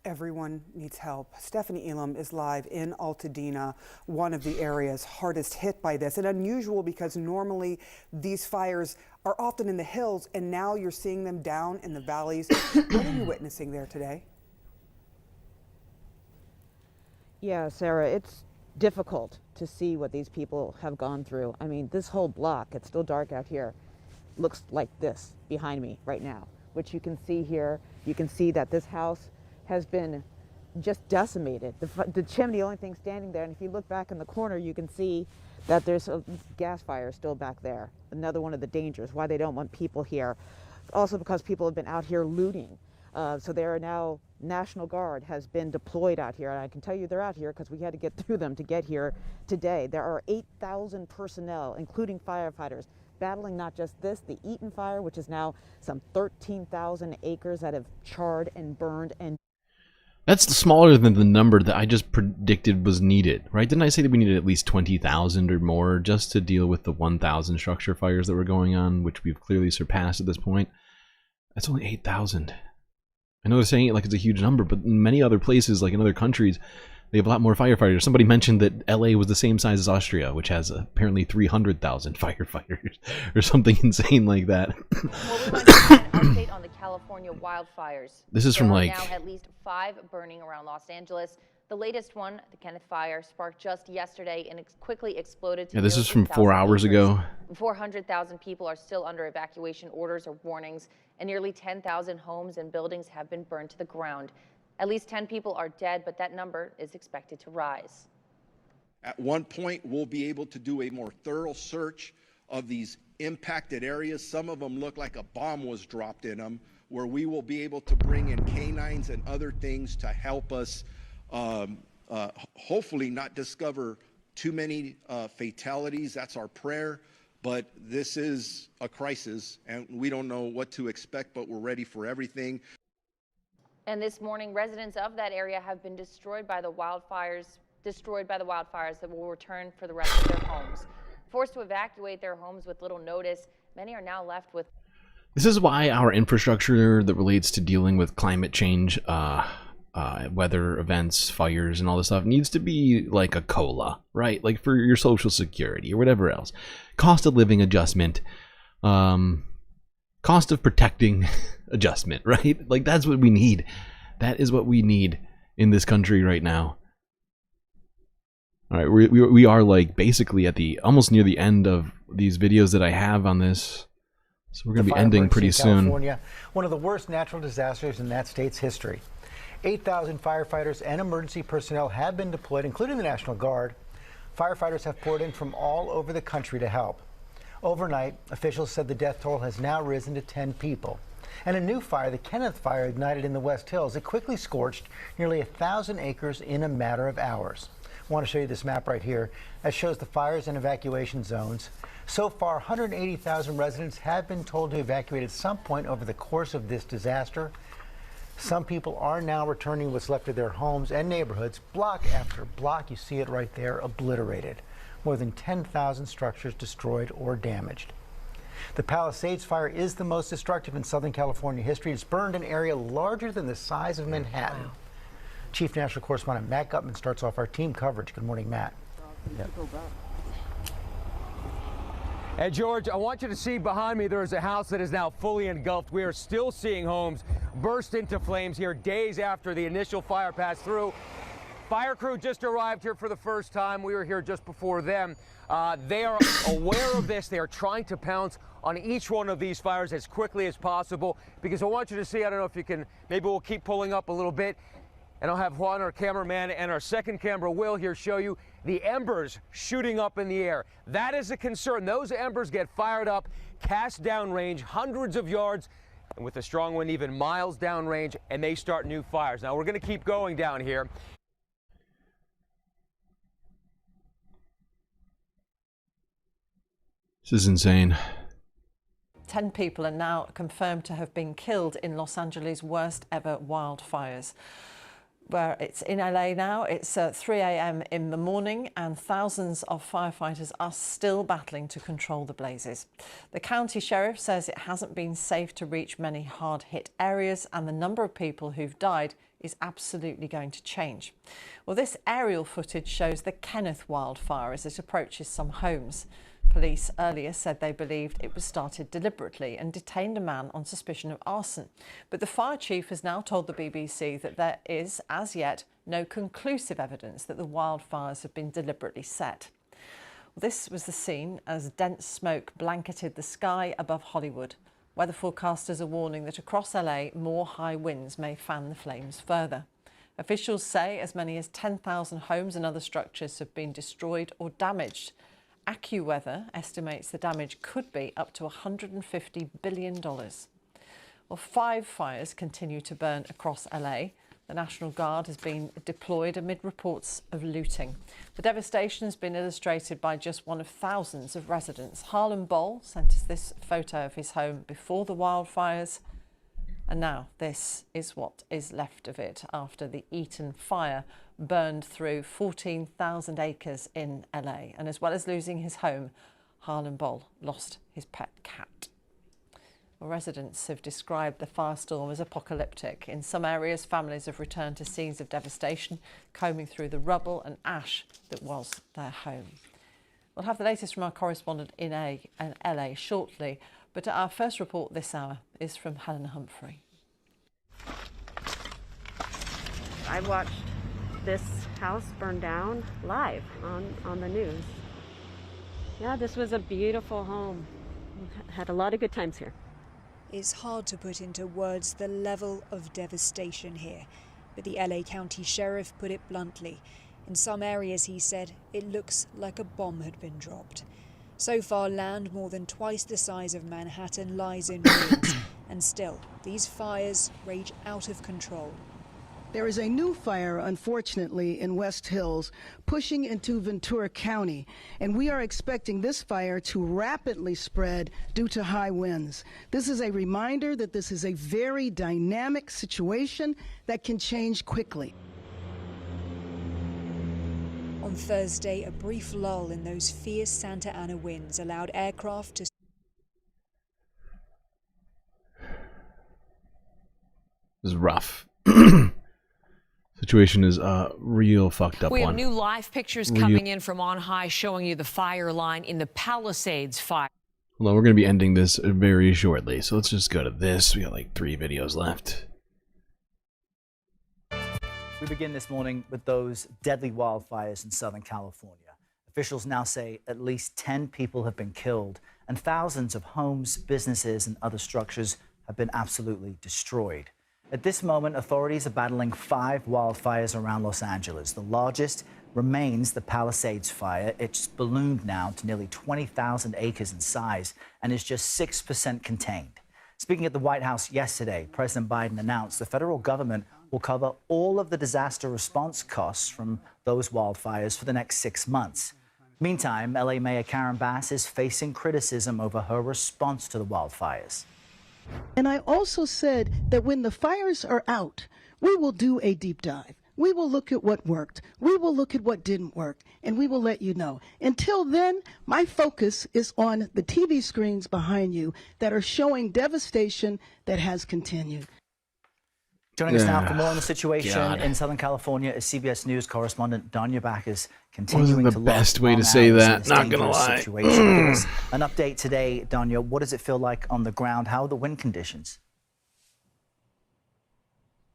Everyone needs help. Stephanie Elam is live in Altadena, one of the areas hardest hit by this. And unusual because normally these fires are often in the hills, and now you're seeing them down in the valleys. What are you witnessing there today? Yeah, Sarah, it's difficult to see what these people have gone through. I mean, this whole block, it's still dark out here, looks like this behind me right now, which you can see here. You can see that this house has been just decimated. The chimney, the only thing standing there, and if you look back in the corner, you can see that there's a gas fire still back there. Another one of the dangers, why they don't want people here. Also because people have been out here looting. So there are now, National Guard has been deployed out here, and I can tell you they're out here because we had to get through them to get here today. There are 8,000 personnel, including firefighters, battling not just this, the Eaton fire, which is now some 13,000 acres that have charred and burned. And that's smaller than the number that I just predicted was needed, right? Didn't I say that we needed at least 20,000 or more just to deal with the 1,000 structure fires that were going on, which we've clearly surpassed at this point? That's only 8,000. I know they're saying it like it's a huge number, but in many other places, like in other countries, they have a lot more firefighters. Somebody mentioned that LA was the same size as Austria, which has apparently 300,000 firefighters or something insane like that. Well, we want to get an update on the California wildfires. This is from There are like... now at least 5 burning around Los Angeles. The latest one, the Kenneth Fire, sparked just yesterday and quickly exploded to Yeah, this is nearly from 4 hours ago. 400,000 people are still under evacuation orders or warnings, and nearly 10,000 homes and buildings have been burned to the ground. At least 10 people are dead, but that number is expected to rise. At one point, we'll be able to do a more thorough search of these impacted areas. Some of them look like a bomb was dropped in them, where we will be able to bring in canines and other things to help us hopefully not discover too many fatalities. That's our prayer. But this is a crisis, and we don't know what to expect, but we're ready for everything. And this morning, residents of that area have been destroyed by the wildfires that will return for the rest of their homes. Forced to evacuate their homes with little notice, many are now left with... This is why our infrastructure that relates to dealing with climate change, weather events, fires, and all this stuff needs to be like a COLA, right? Like for your Social Security or whatever else. Cost of living adjustment, cost of protecting adjustment, right? Like that's what we need. That is what we need in this country right now. All right, we are like basically at the almost near the end of these videos that I have on this. So we're going to be ending pretty soon. California, one of the worst natural disasters in that state's history. 8,000 firefighters and emergency personnel have been deployed, including the National Guard. Firefighters have poured in from all over the country to help. Overnight, officials said the death toll has now risen to 10 people. And a new fire, the Kenneth Fire, ignited in the West Hills. It quickly scorched nearly 1,000 acres in a matter of hours. I want to show you this map right here that shows the fires and evacuation zones. So far, 180,000 residents have been told to evacuate at some point over the course of this disaster. Some people are now returning what's left of their homes and neighborhoods, block after block. You see it right there, obliterated. More than 10,000 structures destroyed or damaged. The Palisades fire is the most destructive in Southern California history. It's burned an area larger than the size of Manhattan. Wow. Chief National Correspondent Matt Gutman starts off our team coverage. Good morning, Matt. Yeah. Hey, George, I want you to see behind me there is a house that is now fully engulfed. We are still seeing homes burst into flames here days after the initial fire passed through. Fire crew just arrived here for the first time. We were here just before them. They are aware of this. They are trying to pounce on each one of these fires as quickly as possible, because I want you to see, I don't know if you can, maybe we'll keep pulling up a little bit, and I'll have Juan, our cameraman, and our second camera, Will, here show you the embers shooting up in the air. That is a concern. Those embers get fired up, cast downrange, hundreds of yards, and with a strong wind, even miles downrange, and they start new fires. Now, we're going to keep going down here. This is insane. 10 people are now confirmed to have been killed in Los Angeles' worst ever wildfires. Where it's in LA now, it's 3 a.m. in the morning, and thousands of firefighters are still battling to control the blazes. The county sheriff says it hasn't been safe to reach many hard-hit areas, and the number of people who've died is absolutely going to change. Well, this aerial footage shows the Kenneth wildfire as it approaches some homes. Police earlier said they believed it was started deliberately and detained a man on suspicion of arson. But the fire chief has now told the BBC that there is, as yet, no conclusive evidence that the wildfires have been deliberately set. Well, this was the scene as dense smoke blanketed the sky above Hollywood. Weather forecasters are warning that across LA, more high winds may fan the flames further. Officials say as many as 10,000 homes and other structures have been destroyed or damaged. AccuWeather estimates the damage could be up to $150 billion. Well, 5 fires continue to burn across LA. The National Guard has been deployed amid reports of looting. The devastation has been illustrated by just one of thousands of residents. Harlan Boll sent us this photo of his home before the wildfires. And now this is what is left of it after the Eaton fire burned through 14,000 acres in LA. And as well as losing his home, Harlan Boll lost his pet cat. Well, residents have described the firestorm as apocalyptic. In some areas, families have returned to scenes of devastation, combing through the rubble and ash that was their home. We'll have the latest from our correspondent in LA shortly, but our first report this hour is from Helena Humphrey. I watched this house burn down live on the news. Yeah, this was a beautiful home. Had a lot of good times here. It's hard to put into words the level of devastation here, but the LA County Sheriff put it bluntly. In some areas, he said, it looks like a bomb had been dropped. So far, land more than twice the size of Manhattan lies in ruins, and still, these fires rage out of control. There is a new fire, unfortunately, in West Hills, pushing into Ventura County, and we are expecting this fire to rapidly spread due to high winds. This is a reminder that this is a very dynamic situation that can change quickly. On Thursday, a brief lull in those fierce Santa Ana winds allowed aircraft to... This is rough. Situation is real fucked up. We have new live pictures coming in from on high showing you the fire line in the Palisades fire. Hold on, we're going to be ending this very shortly, so let's just go to this. We got like 3 videos left. We begin this morning with those deadly wildfires in Southern California. Officials now say at least 10 people have been killed, and thousands of homes, businesses, and other structures have been absolutely destroyed. At this moment, authorities are battling 5 wildfires around Los Angeles. The largest remains the Palisades fire. It's ballooned now to nearly 20,000 acres in size and is just 6% contained. Speaking at the White House yesterday, President Biden announced the federal government will cover all of the disaster response costs from those wildfires for the next 6 months. Meantime, LA Mayor Karen Bass is facing criticism over her response to the wildfires. And I also said that when the fires are out, we will do a deep dive. We will look at what worked. We will look at what didn't work, and we will let you know. Until then, my focus is on the TV screens behind you that are showing devastation that has continued. Joining us now for more on the situation in Southern California is CBS News correspondent Danya Bacchus, continuing Wasn't to the best way to say that, not gonna lie. Give us an update today, Danya. What does it feel like on the ground? How are the wind conditions?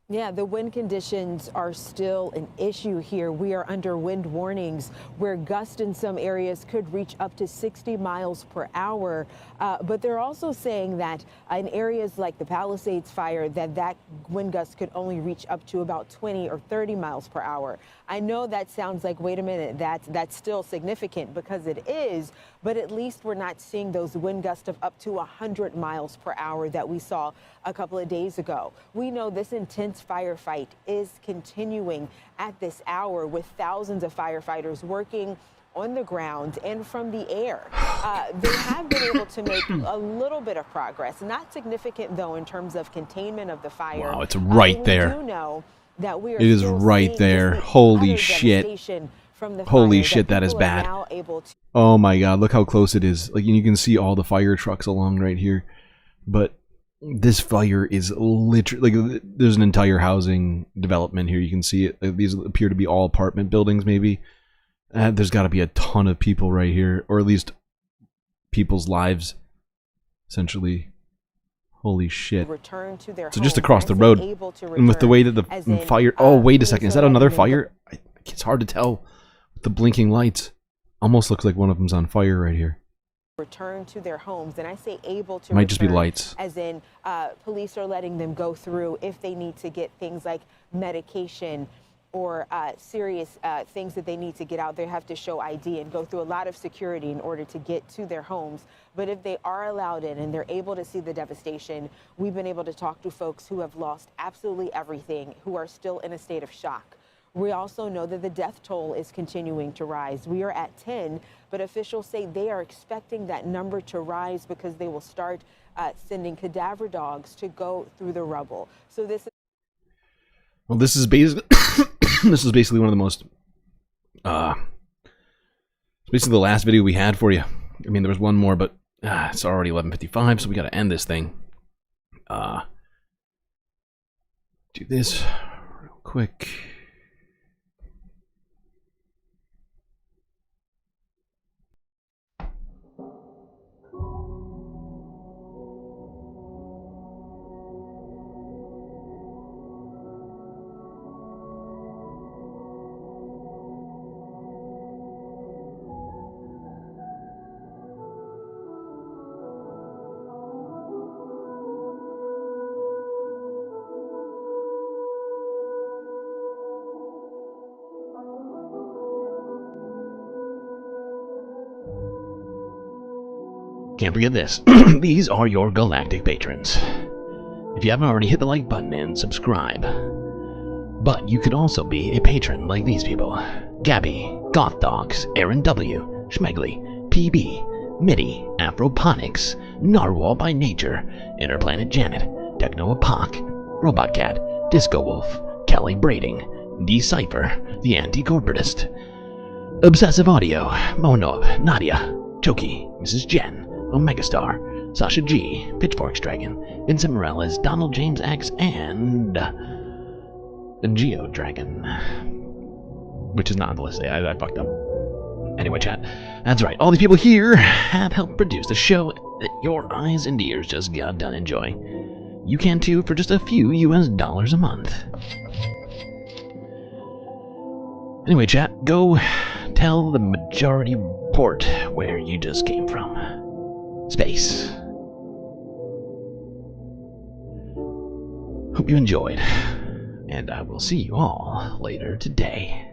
Yeah, the wind conditions are still an issue here. We are under wind warnings where gusts in some areas could reach up to 60 miles per hour. But they're also saying that in areas like the Palisades fire, that wind gust could only reach up to about 20 or 30 miles per hour. I know that sounds like, wait a minute, that's still significant, because it is, but at least we're not seeing those wind gusts of up to 100 miles per hour that we saw a couple of days ago. We know this intense firefight is continuing at this hour, with thousands of firefighters working on the ground and from the air. They have been able to make a little bit of progress, not significant though in terms of containment of the fire. Wow, it's right there. We do know that we are It is still right seeing there. just the Holy utter shit. devastation from the Holy fire shit, that is people are bad. now able to... Oh my god, look how close it is. Like, you can see all the fire trucks along right here. But this fire is literally, like, there's an entire housing development here. You can see it. These appear to be all apartment buildings, maybe. There's got to be a ton of people right here, or at least people's lives, essentially. Holy shit. Return to their So just homes. across I the said road, able to and with the way that the return, as in, fire... Oh, wait a second. Is that another Minnesota, fire? It's hard to tell with the blinking lights. Almost looks like one of them's on fire right here. return to their homes. And I say able to Might just be return, lights. as in police are letting them go through if they need to get things like medication or serious things that they need to get out. They have to show ID and go through a lot of security in order to get to their homes. But if they are allowed in and they're able to see the devastation, we've been able to talk to folks who have lost absolutely everything, who are still in a state of shock. We also know that the death toll is continuing to rise. We are at 10, but officials say they are expecting that number to rise because they will start sending cadaver dogs to go through the rubble. So this is basically this is basically one of the most it's basically the last video we had for you. I mean, there was one more, but it's already 11:55, so we got to end this thing. Do this real quick. Can't forget this. These are your galactic patrons. If you haven't already, hit the like button and subscribe. But you could also be a patron like these people. Gabby, Goth Dogs, Aaron W, Schmegley, PB, Mitty, Afroponics, Narwhal by Nature, Interplanet Janet, Techno Apoc, Robot Cat, Disco Wolf, Kelly Braiding, Decipher, The Anti-Corporatist, Obsessive Audio, Monob, Nadia, Choki, Mrs. Jen, Omegastar, Sasha G, Pitchforks Dragon, Vincent Morales, Donald James X, and the Geo Dragon, which is not on the list. I fucked up. Anyway, chat, that's right. All these people here have helped produce the show that your eyes and ears just got done enjoying. You can too for just a few US dollars a month. Anyway, chat, go tell the majority report where you just came from. Space. Hope you enjoyed, and I will see you all later today.